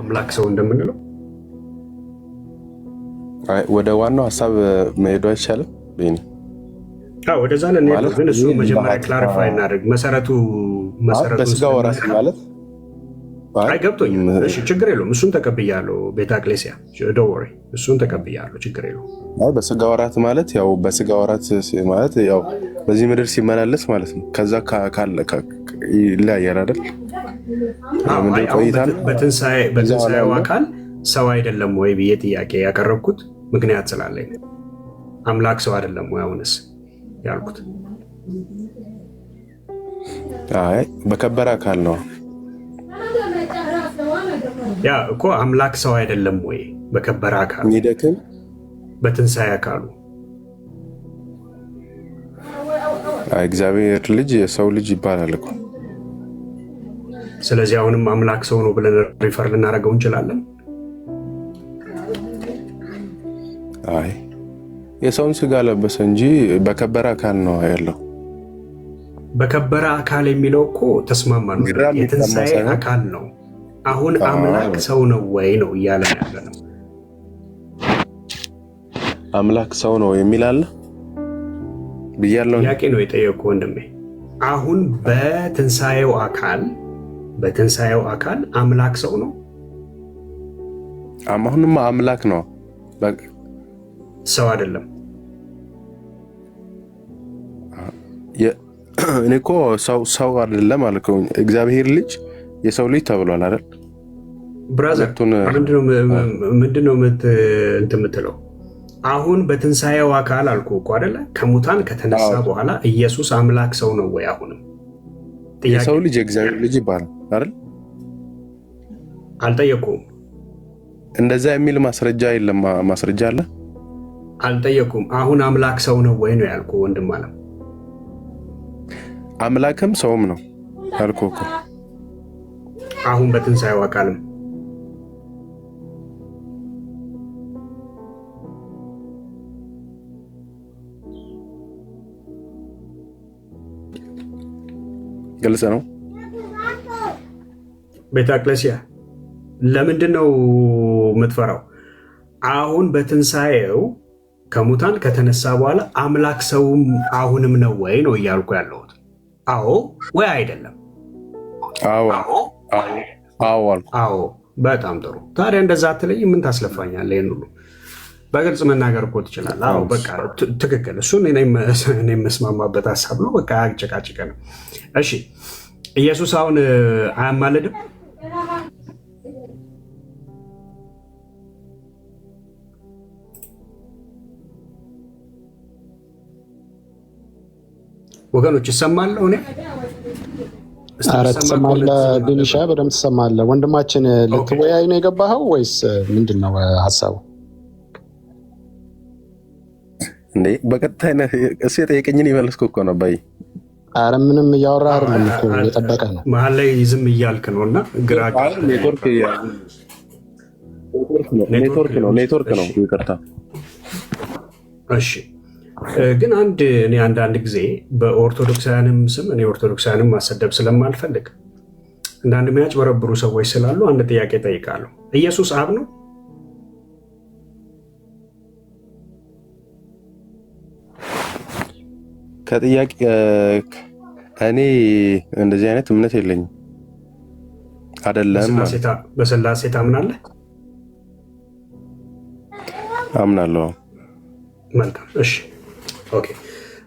አምላክ ሰው እንደምንለው ወደ ዋናው ሐሳብ መሄዱ አይቻልም። ቤኒ ወደዛ ነን ያለው፣ ግን እሱ መጀመሪያ ክላሪፋይ እናደርግ። መሰረቱ በስጋ ወራስ ማለት አይገብቶኝም። እሺ ችግር የለውም። እሱን ተቀብያለሁ። ቤተ አቅሌሲያ ዶወሪ እሱን ተቀብያለሁ። ችግር የለውም። በስጋ ወራት ማለት ያው በስጋ ወራት ማለት ያው በዚህ ምድር ሲመላለስ ማለት ነው። ከዛ ይለያያል አይደል? በትንሣኤው አካል ሰው አይደለም ወይ ብዬ ጥያቄ ያቀረብኩት ምክንያት ስላለኝ አምላክ ሰው አይደለም ወይ አሁንስ ያልኩት። አይ በከበረ አካል ነው። ያ እኮ አምላክ ሰው አይደለም ወይ በከበረ አካል ይደክም በትንሣኤ አካሉ እግዚአብሔር ልጅ የሰው ልጅ ይባላል እኮ። ስለዚህ አሁንም አምላክ ሰው ነው ብለን ሪፈር ልናደርገው እንችላለን። አይ የሰውን ስጋ ለበሰ እንጂ በከበረ አካል ነው ያለው። በከበረ አካል የሚለው እኮ ተስማማ ነው፣ የትንሣኤ አካል ነው። አሁን አምላክ ሰው ነው ወይ ነው እያለ ያለ ነው። አምላክ ሰው ነው የሚል አለ ብያለሁ። ጥያቄ ነው የጠየቁ ወንድሜ። አሁን በትንሣኤው አካል አምላክ ሰው ነው። አሁንማ አምላክ ነው፣ ሰው አይደለም። እኔ እኮ ሰው አይደለም አልከውኝ። እግዚአብሔር ልጅ የሰው ልጅ ተብሏል አይደል? ብራዘር ምንድነው የምትለው? አሁን በትንሣኤው አካል አልኩ እኮ አይደለ? ከሙታን ከተነሳ በኋላ ኢየሱስ አምላክ ሰው ነው ወይ? አሁንም የሰው ልጅ የእግዚአብሔር ልጅ ይባላል አይደል? አልጠየኩም። እንደዛ የሚል ማስረጃ የለም። ማስረጃ አለ? አልጠየኩም። አሁን አምላክ ሰው ነው ወይ ነው ያልኩ ወንድም አለ። አምላክም ሰውም ነው ያልኩ እኮ። አሁን በትንሣኤው አካልም ግልጽ ነው። ቤተ አቅሌሲያ ለምንድን ነው የምትፈራው? አሁን በትንሣኤው ከሙታን ከተነሳ በኋላ አምላክ ሰውም አሁንም ነው ወይ ነው እያልኩ ያለሁት። አዎ ወይ አይደለም? አዎ። በጣም ጥሩ። ታዲያ እንደዛ አትለይ። ምን ታስለፋኛለህ? ይህን ሁሉ በግልጽ መናገር እኮ ትችላለህ። አዎ በቃ ትክክል። እሱን እኔ የመስማማበት ሀሳብ ነው። በቃ አጨቃጭቀ ነው። እሺ ኢየሱስ አሁን አያማልድም? ወገኖች ይሰማለሁ። እኔ ኧረ ትሰማለህ ቢኒሻ፣ በደምብ ትሰማለህ። ወንድማችን ልትወያይ ነው የገባኸው ወይስ ምንድን ነው ሀሳቡ? እንዴ በቀጥታ እሱ የጠየቀኝን የመለስኩ እኮ ነው። ባይ ኧረ ምንም እያወራህ አይደለም እኮ የጠበቀ ነው። መሀል ላይ ዝም እያልክ ነው እና ኔትወርክ ነው። ይቅርታ። እሺ ግን አንዳንድ ጊዜ በኦርቶዶክሳውያንም ስም እኔ ኦርቶዶክሳውያንም ማሰደብ ስለማልፈልግ አንዳንድ የሚያጭበረብሩ ሰዎች ስላሉ አንድ ጥያቄ ጠይቃለሁ። ኢየሱስ አብ ነው? ከጥያቄ እኔ እንደዚህ አይነት እምነት የለኝም። አይደለም። በስላሴ ታምናለህ? አምናለሁ። መልካም። እሺ ኦኬ፣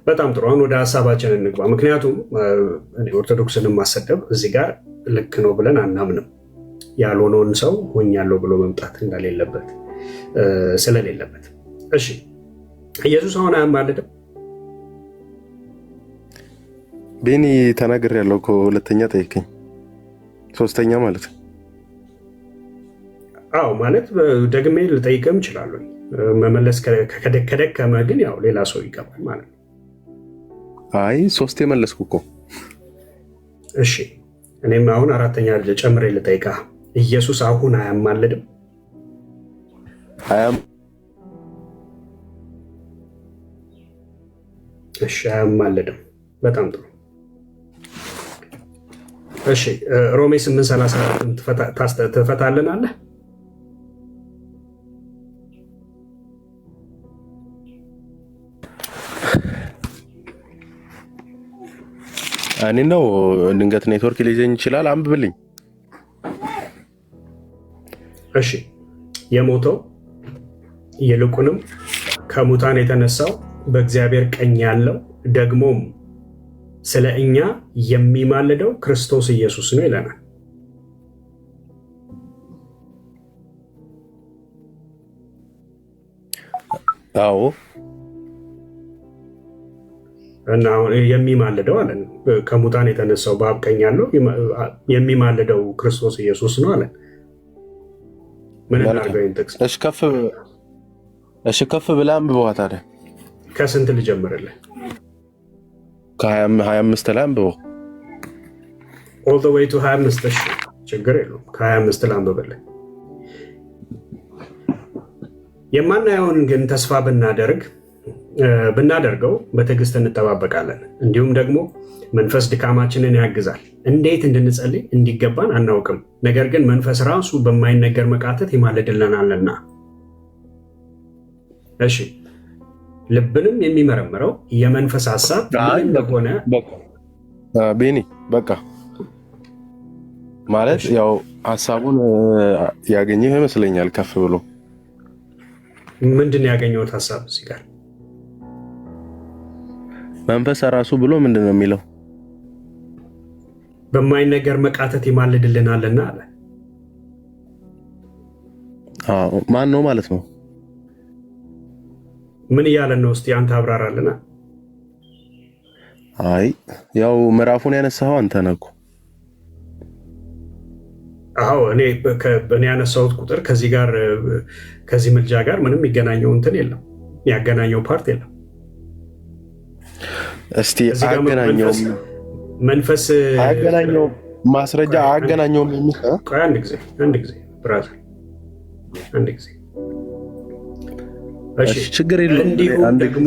በጣም ጥሩ። አሁን ወደ ሀሳባችን እንግባ። ምክንያቱም ኦርቶዶክስን ማሰደብ እዚህ ጋር ልክ ነው ብለን አናምንም። ያልሆነውን ሰው ሆኛለሁ ብሎ መምጣት ስለሌለበት። እሺ ኢየሱስ አሁን አያማልድም? ቤኒ ተናግሬያለሁ እኮ። ሁለተኛ ጠይቀኝ፣ ሶስተኛ ማለት ነው። አዎ ማለት ደግሜ ልጠይቅም እችላለሁ። መመለስ ከደከመ ግን ያው ሌላ ሰው ይገባል ማለት ነው። አይ ሶስቴ መለስኩ እኮ። እሺ እኔም አሁን አራተኛ ጨምሬ ልጠይቅህ። ኢየሱስ አሁን አያማልድም? እሺ አያማልድም። በጣም ጥሩ። እሺ ሮሜ 8:34 ትፈታልናለህ? እኔ ነው ድንገት ኔትወርክ ሊይዘኝ ይችላል። አንብብልኝ። እሺ የሞተው ይልቁንም ከሙታን የተነሳው በእግዚአብሔር ቀኝ ያለው ደግሞም ስለ እኛ የሚማልደው ክርስቶስ ኢየሱስ ነው ይለናል። አዎ እና የሚማልደው አለን ከሙታን የተነሳው በአብ ቀኝ ያለው የሚማልደው ክርስቶስ ኢየሱስ ነው አለን። ምን እናድርገው? ጥቅስ እሺ ከፍ ብለህ አንብበዋ ታዲያ። ከስንት ልጀምርልህ? ከ25 ላይ አንብበው። ኦል ዘ ዌይ ቱ 25። እሺ ችግር የለውም። ከ25 ላይ አንብበልህ። የማናየውን ግን ተስፋ ብናደርገው በትዕግስት እንጠባበቃለን። እንዲሁም ደግሞ መንፈስ ድካማችንን ያግዛል። እንዴት እንድንጸልይ እንዲገባን አናውቅም፣ ነገር ግን መንፈስ ራሱ በማይነገር መቃተት ይማልድልናልና። እሺ ልብንም የሚመረምረው የመንፈስ ሐሳብ ምን እንደሆነ ቤኒ በቃ ማለት ያው ሐሳቡን ያገኘህ ይመስለኛል። ከፍ ብሎ ምንድን ያገኘሁት ሐሳብ እዚህ ጋር መንፈስ ራሱ ብሎ ምንድን ነው የሚለው? በማይነገር መቃተት ይማልድልናልና አለ። ማን ነው ማለት ነው? ምን እያለን ነው? እስቲ አንተ አብራራልና። አይ ያው ምዕራፉን ያነሳኸው አንተ ነህ እኮ። አዎ እኔ ያነሳሁት ቁጥር ከዚህ ምልጃ ጋር ምንም የሚገናኘው እንትን የለም፣ ያገናኘው ፓርት የለም። እስቲ አገናኘውም መንፈስ አገናኘው ማስረጃ አገናኘውም የሚል አንድ ጊዜ ብራዘር አንድ ጊዜ እሺ ችግር የለም። እንዲሁም ደግሞ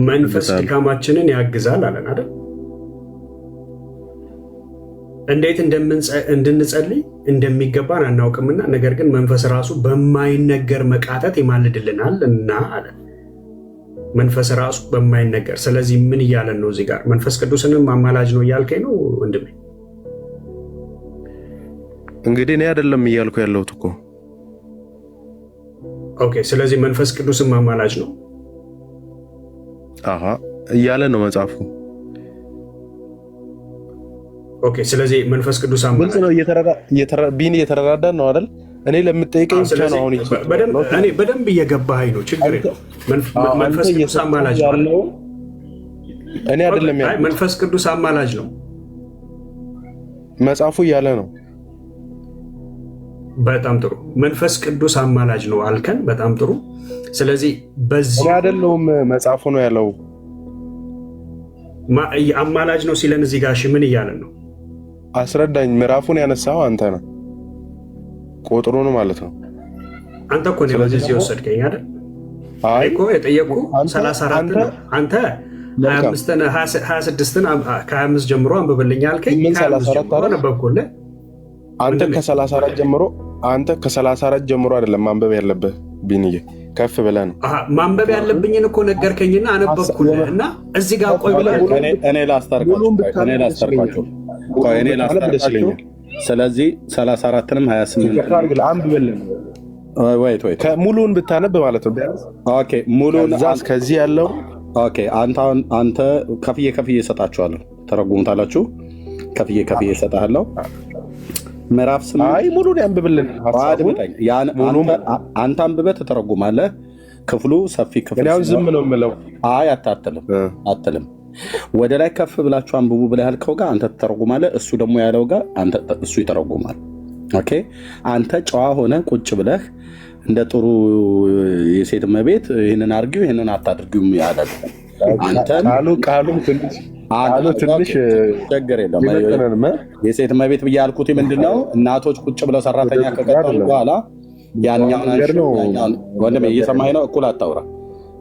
መንፈስ ድካማችንን ያግዛል አለን አይደል? እንዴት እንድንጸልይ እንደሚገባን አናውቅምና ነገር ግን መንፈስ ራሱ በማይነገር መቃተት ይማልድልናል እና አለን። መንፈስ ራሱ በማይነገር። ስለዚህ ምን እያለን ነው እዚህ ጋር? መንፈስ ቅዱስንም አማላጅ ነው እያልከኝ ነው ወንድሜ? እንግዲህ እኔ አይደለም እያልኩ ያለሁት እኮ። ኦኬ ስለዚህ መንፈስ ቅዱስም አማላጅ ነው እያለ ነው መጽሐፉ። ኦኬ ስለዚህ መንፈስ ቅዱስ አማላጅ ነው። ቢኒ እየተረዳዳን ነው አይደል? እኔ ለምጠይቀኝ ብቻ ነው አሁን። እኔ በደንብ እየገባኸኝ ነው። ችግር የለውም። መንፈስ ቅዱስ አማላጅ ነው። እኔ አይደለም ያለው። መንፈስ ቅዱስ አማላጅ ነው መጽሐፉ እያለ ነው። በጣም ጥሩ። መንፈስ ቅዱስ አማላጅ ነው አልከን። በጣም ጥሩ። ስለዚህ በዚህ አይደለም መጽሐፉ ነው ያለው። አማላጅ ነው ሲለን እዚህ ጋር ምን እያለን ነው? አስረዳኝ። ምዕራፉን ያነሳው አንተ ነህ፣ ቁጥሩን ማለት ነው። አንተ እኮ ነው ወደዚህ ወሰድከኝ አይደል? አይ እኮ የጠየቁ 34 ነው። አንተ 26ን ከ25 ጀምሮ አንብብልኝ አልከኝ። 34 ነበብኩልህ። አንተ ከ34 ጀምሮ አይደለም ማንበብ ያለብህ ቢኒዬ፣ ከፍ ብለህ ነው ማንበብ ያለብኝን እኮ ነገርከኝና አነበብኩልህ። እና እዚህ ጋር ቆይ ብለህ እኔ ላስታርቃችሁ። ስለዚህ 34ንም 28 አንብብልን። ሙሉውን ብታነብ ማለት ነው። ኦኬ ሙሉውን ከዚህ ያለው ኦኬ። አንተ ከፍዬ እሰጣችኋለሁ፣ ተረጉሙታላችሁ። ከፍዬ እሰጣለሁ። ምዕራፍ 8 አይ ሙሉን ያንብብልን። አንተ አንብበህ ትተረጉማለህ። ክፍሉ ሰፊ ክፍል ነው። ዝም ነው የምለው። አይ አትልም። ወደ ላይ ከፍ ብላችሁ አንብቡ ብለህ ያልከው ጋር አንተ ትተረጉማለህ፣ እሱ ደግሞ ያለው ጋር እሱ ይተረጉማል። ኦኬ አንተ ጨዋ ሆነ ቁጭ ብለህ እንደ ጥሩ የሴት እመቤት ይህንን አድርጊው ይህንን አታድርጊው ያለ ቃሉም ትንሽ ችግር የለም። የሴት እመቤት ብዬ ያልኩት ምንድነው? እናቶች ቁጭ ብለው ሰራተኛ ከቀጠሉ በኋላ ያኛውን ወንድሜ እየሰማኸኝ ነው? እኩል አታውራ።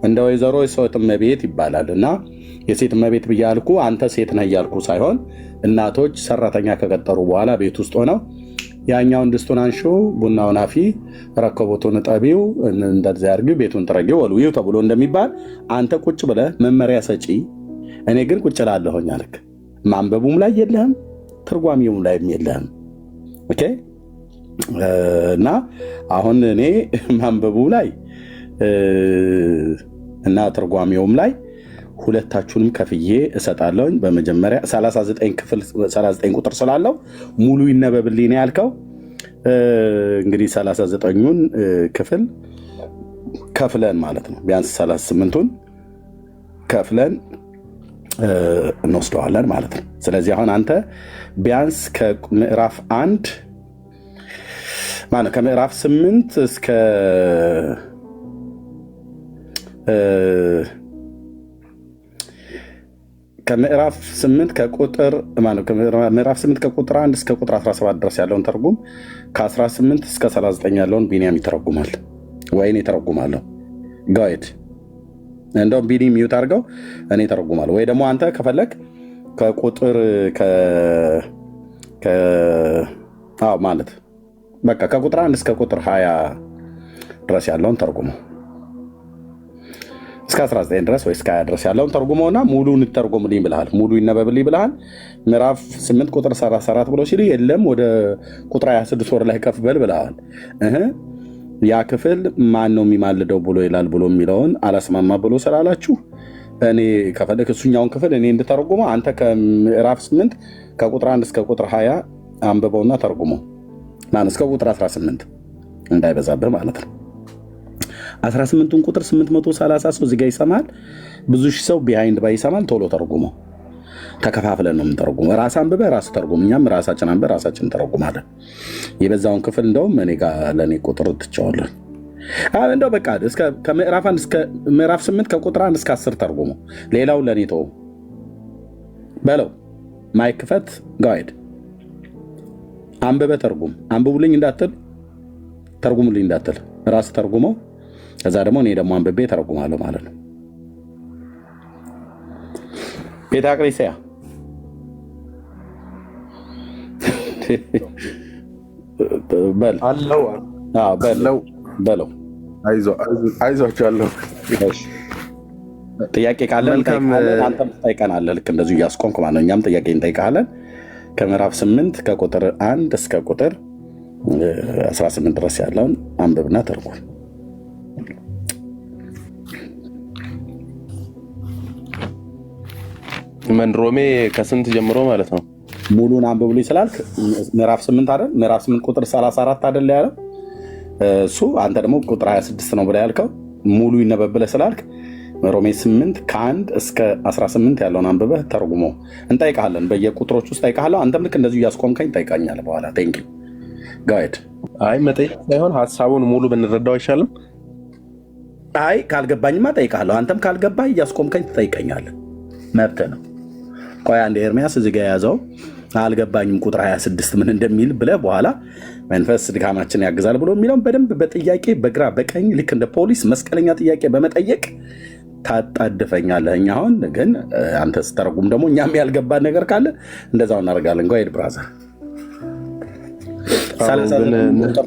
እንደ ወይዘሮ የሴት እመቤት ይባላል እና የሴት እመቤት ብዬ ያልኩ አንተ ሴት ነህ እያልኩ ሳይሆን እናቶች ሰራተኛ ከቀጠሩ በኋላ ቤት ውስጥ ሆነው ያኛውን ድስቱን አንሺው፣ ቡናውን አፊ፣ ረከቦቱን እጠቢው፣ እንደዚያ አድርጊው፣ ቤቱን ጥረጊው፣ ወልዊው ተብሎ እንደሚባል አንተ ቁጭ ብለህ መመሪያ ሰጪ፣ እኔ ግን ቁጭ እላለሁኝ አልክ። ማንበቡም ላይ የለህም፣ ትርጓሚውም ላይም የለህም። ኦኬ። እና አሁን እኔ ማንበቡ ላይ እና ትርጓሚውም ላይ ሁለታችሁንም ከፍዬ እሰጣለሁኝ። በመጀመሪያ 39 ቁጥር ስላለው ሙሉ ይነበብልኝ ነው ያልከው። እንግዲህ 39ኙን ክፍል ከፍለን ማለት ነው ቢያንስ 38ቱን ከፍለን እንወስደዋለን ማለት ነው። ስለዚህ አሁን አንተ ቢያንስ ከምዕራፍ 1 ማለት ከምዕራፍ 8 እስከ ከምዕራፍ 8 ከቁጥር 1 እስከ ቁጥር 17 ድረስ ያለውን ተርጉም፣ ከ18 እስከ 39 ያለውን ቢኒያም ይተረጉማል ወይኔ ተረጉማለሁ። ጋይድ እንደውም ቢኒ ሚዩት አድርገው እኔ ተረጉማለሁ። ወይ ደግሞ አንተ ከፈለግ ከቁጥር ማለት በቃ ከቁጥር 1 እስከ ቁጥር 20 ድረስ ያለውን ተርጉመው እስከ 19 ድረስ ወይ እስከ 20 ድረስ ያለውን ተርጉመውና ሙሉን ተርጉምልኝ ብለሃል። ሙሉ ይነበብልኝ ብለሃል። ምዕራፍ 8 ቁጥር 34 ብሎ ሲል የለም ወደ ቁጥር 26 ወር ላይ ከፍ በል ብለሃል። ያ ክፍል ማን ነው የሚማልደው ብሎ ይላል ብሎ የሚለውን አላስማማ ብሎ ስላላችሁ እኔ ከፈለክ እሱኛውን ክፍል እኔ እንድተረጉመው አንተ ከምዕራፍ 8 ከቁጥር 1 እስከ ቁጥር 20 አንብበውና ተርጉመው እስከ ቁጥር 18 እንዳይበዛብህ ማለት ነው። 18ቱን ቁጥር 830 ሰው እዚህ ጋር ይሰማል። ብዙ ሺህ ሰው ቢሃይንድ ባይ ይሰማል። ቶሎ ተርጉመው። ተከፋፍለን ነው የምንተረጉመው። ራስ አንብበህ ራስ ተርጉም፣ እኛም ራሳችን አንብበህ ራሳችን እንተረጉማለን። የበዛውን ክፍል እንደውም እኔ ጋር ለእኔ ቁጥር ትቸዋለን። እንደው በቃ ከምዕራፍ 1 እስከ ምዕራፍ 8 ከቁጥር 1 እስከ 10 ተርጉመው፣ ሌላውን ለእኔ ተወው በለው። ማይክ ክፈት። ጋይድ አንብበህ ተርጉም። አንብቡልኝ እንዳትል፣ ተርጉሙልኝ እንዳትል፣ ራስ ተርጉመው። ከዛ ደግሞ እኔ ደግሞ አንብቤ ተረጉማለሁ ማለት ነው። ቤተ አቅሌስያ በለው። አይዟቸዋለሁ። ጥያቄ ካለን አንተም ትጠይቀናለህ። ልክ እንደዚሁ እያስቆምክ ማለት ነው። እኛም ጥያቄ እንጠይቃለን። ከምዕራፍ 8 ከቁጥር 1 እስከ ቁጥር 18 ድረስ ያለውን አንብብና ተርጉም። መንሮሜ ከስንት ጀምሮ ማለት ነው? ሙሉን አንብብልኝ ስላልክ ምዕራፍ 8 አይደል? ምዕራፍ 8 ቁጥር 34 አይደል ያለው እሱ። አንተ ደግሞ ቁጥር 26 ነው ብለህ ያልከው ሙሉ ይነበብልህ ስላልክ ሮሜ 8 ከ1 እስከ 18 ያለውን አንብበህ ተርጉሞ እንጠይቃለን። በየቁጥሮች ውስጥ ጠይቃለሁ። አንተም ልክ እንደዚሁ እያስቆምከኝ ጠይቃኛለህ በኋላ። ቴንክ ዩ ጋይድ። አይ መጠየቅ ሳይሆን ሀሳቡን ሙሉ ብንረዳው አይሻልም? አይ ካልገባኝማ ጠይቃለሁ። አንተም ካልገባህ እያስቆምከኝ ትጠይቀኛለህ። መብትህ ነው። ቆይ አንድ ኤርሚያስ እዚህ ጋር የያዘው አልገባኝም ቁጥር 26 ምን እንደሚል ብለህ በኋላ መንፈስ ድካማችን ያግዛል ብሎ የሚለውን በደንብ በጥያቄ በግራ በቀኝ ልክ እንደ ፖሊስ መስቀለኛ ጥያቄ በመጠየቅ ታጣድፈኛለህ። እኛ አሁን ግን አንተ ስተረጉም ደግሞ እኛም ያልገባን ነገር ካለ እንደዛው እናደርጋለን። ጋይድ ብራዘር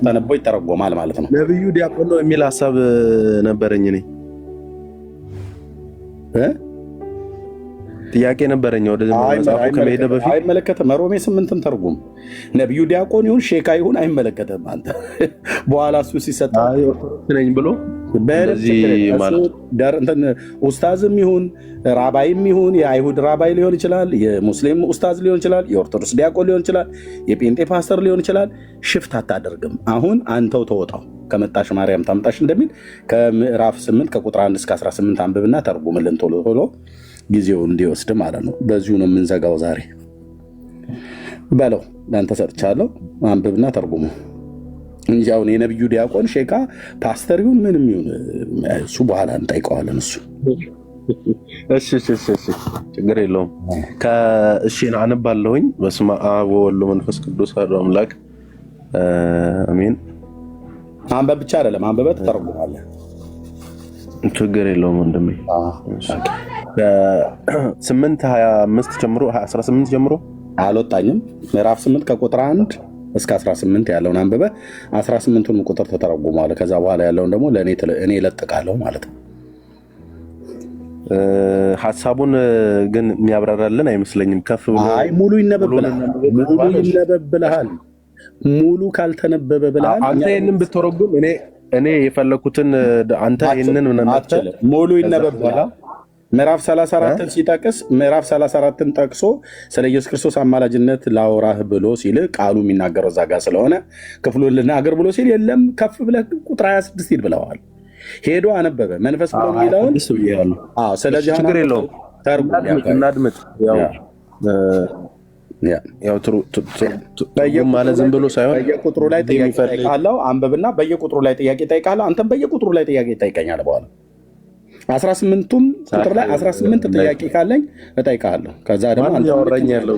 ተነቦ ይተረጎማል ማለት ነው። ነብዩ ዲያቆን ነው የሚል ሀሳብ ነበረኝ እኔ ጥያቄ ነበረኝ። ወደ መጽሐፉ ከመሄደ በፊት አይመለከትም። ሮሜ 8ን ተርጉም። ነብዩ ዲያቆን ይሁን ሼካ ይሁን አይመለከትም። አንተ በኋላ እሱ ሲሰጥ ነኝ ብሎ ኡስታዝም ይሁን ራባይም ይሁን የአይሁድ ራባይ ሊሆን ይችላል፣ የሙስሊም ኡስታዝ ሊሆን ይችላል፣ የኦርቶዶክስ ዲያቆን ሊሆን ይችላል፣ የጴንጤ ፓስተር ሊሆን ይችላል። ሽፍት አታደርግም። አሁን አንተው ተወጣው ከመጣሽ ማርያም ታምጣሽ እንደሚል ከምዕራፍ 8 ከቁጥር 1 እስከ 18 አንብብና ተርጉምልን ቶሎ ቶሎ ጊዜው እንዲወስድ ማለት ነው። በዚሁ ነው የምንዘጋው ዛሬ። በለው ለአንተ ሰጥቻለሁ። አንብብና ተርጉሙ እንጂ አሁን የነብዩ ዲያቆን ሼካ ፓስተር ይሁን ምንም ይሁን እሱ በኋላ እንጠይቀዋለን። እሱ እሺ ችግር የለውም። እሺ አነባለሁኝ። በስመ አብ ወወልድ ወመንፈስ ቅዱስ አሐዱ አምላክ አሜን። አንበብ ብቻ አይደለም አንበበት ተርጉማለህ። ችግር የለውም ወንድሜ። 8:25 ጀምሮ 18 ጀምሮ አልወጣኝም። ምዕራፍ 8 ከቁጥር 1 እስከ 18 ያለውን አንብበ 18ቱን ቁጥር ተተረጉሟል። ከዛ በኋላ ያለውን ደግሞ እኔ እለጥቃለሁ ማለት ነው። ሐሳቡን ግን የሚያብራራልን አይመስለኝም። ከፍ ብሎ አይ ሙሉ ይነበብልሃል። ሙሉ ካልተነበበ ብለሃል። አንተ ይሄንን ብትተረጉም እኔ የፈለኩትን አንተ ይሄንን ሙሉ ይነበብልሃል። ምዕራፍ 34ን ሲጠቅስ ምዕራፍ 34ን ጠቅሶ ስለ ኢየሱስ ክርስቶስ አማላጅነት ላውራህ ብሎ ሲል ቃሉ የሚናገረው እዛ ጋር ስለሆነ ክፍሉን ልናገር ብሎ ሲል የለም ከፍ ብለህ ቁጥር 26 ሂድ ብለዋል። ሄዶ አነበበ መንፈስ ብሎ የሚለውን። ስለዚህ ችግር የለውም እናድምጥ። ማለት ዝም ብሎ ሳይሆን በየቁጥሩ ላይ ጥያቄ ጠይቃለሁ። አንብብና በየቁጥሩ ላይ ጥያቄ ጠይቃለሁ። አንተም በየቁጥሩ ላይ ጥያቄ ጠይቀኛለህ። በኋላ 18ቱም ቁጥር ላይ 18 ጥያቄ ካለኝ እጠይቃለሁ። ከዛ ደግሞ አንተ ያወራኝ ያለው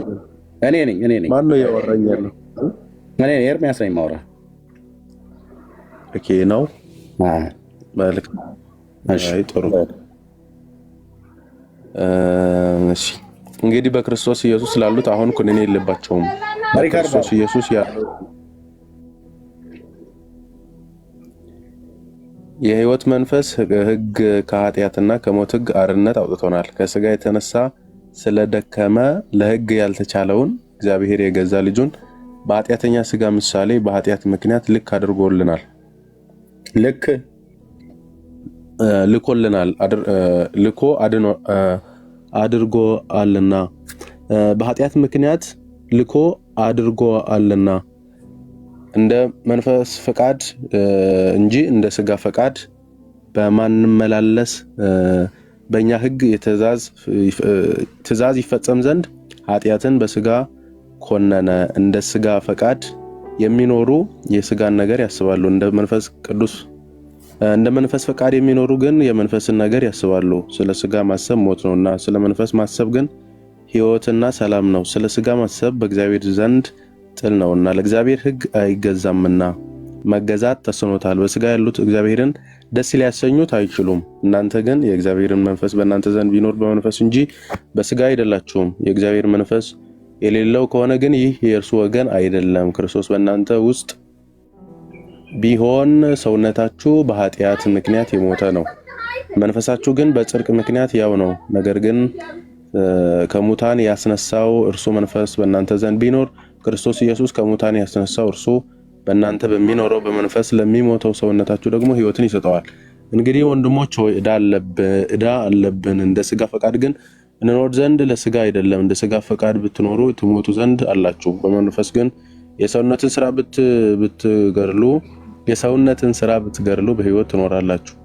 እኔ ነኝ። ማን ነው ያወራኝ ያለው? እኔ ኤርሚያስ ነኝ ማውራ። ኦኬ ነው መልክ። እሺ ጥሩ። እሺ እንግዲህ በክርስቶስ ኢየሱስ ላሉት አሁን ኩነኔ የለባቸውም። በክርስቶስ ኢየሱስ ያለው የሕይወት መንፈስ ሕግ ከኃጢአትና ከሞት ሕግ አርነት አውጥቶናል። ከሥጋ የተነሳ ስለደከመ ለሕግ ያልተቻለውን እግዚአብሔር የገዛ ልጁን በኃጢአተኛ ሥጋ ምሳሌ በኃጢአት ምክንያት ልኮልናል አድርጎአልና በኃጢአት ምክንያት ልኮ አድርጎአልና እንደ መንፈስ ፈቃድ እንጂ እንደ ሥጋ ፈቃድ በማንመላለስ በእኛ ሕግ ትእዛዝ ይፈጸም ዘንድ ኃጢአትን በሥጋ ኮነነ። እንደ ሥጋ ፈቃድ የሚኖሩ የሥጋን ነገር ያስባሉ፣ እንደ መንፈስ ፈቃድ የሚኖሩ ግን የመንፈስን ነገር ያስባሉ። ስለ ሥጋ ማሰብ ሞት ነውና ስለ መንፈስ ማሰብ ግን ሕይወትና ሰላም ነው። ስለ ሥጋ ማሰብ በእግዚአብሔር ዘንድ ጥል ነውና ለእግዚአብሔር ሕግ አይገዛምና መገዛት ተስኖታል። በሥጋ ያሉት እግዚአብሔርን ደስ ሊያሰኙት አይችሉም። እናንተ ግን የእግዚአብሔርን መንፈስ በእናንተ ዘንድ ቢኖር በመንፈስ እንጂ በሥጋ አይደላችሁም። የእግዚአብሔር መንፈስ የሌለው ከሆነ ግን ይህ የእርሱ ወገን አይደለም። ክርስቶስ በእናንተ ውስጥ ቢሆን ሰውነታችሁ በኃጢአት ምክንያት የሞተ ነው፣ መንፈሳችሁ ግን በጽድቅ ምክንያት ያው ነው። ነገር ግን ከሙታን ያስነሳው እርሱ መንፈስ በእናንተ ዘንድ ቢኖር ክርስቶስ ኢየሱስ ከሙታን ያስነሳው እርሱ በእናንተ በሚኖረው በመንፈስ ለሚሞተው ሰውነታችሁ ደግሞ ሕይወትን ይሰጠዋል። እንግዲህ ወንድሞች ሆይ ዕዳ አለብን። እንደ ሥጋ ፈቃድ ግን እንኖር ዘንድ ለሥጋ አይደለም። እንደ ሥጋ ፈቃድ ብትኖሩ ትሞቱ ዘንድ አላችሁ። በመንፈስ ግን የሰውነትን ስራ ብትገድሉ በሕይወት ትኖራላችሁ።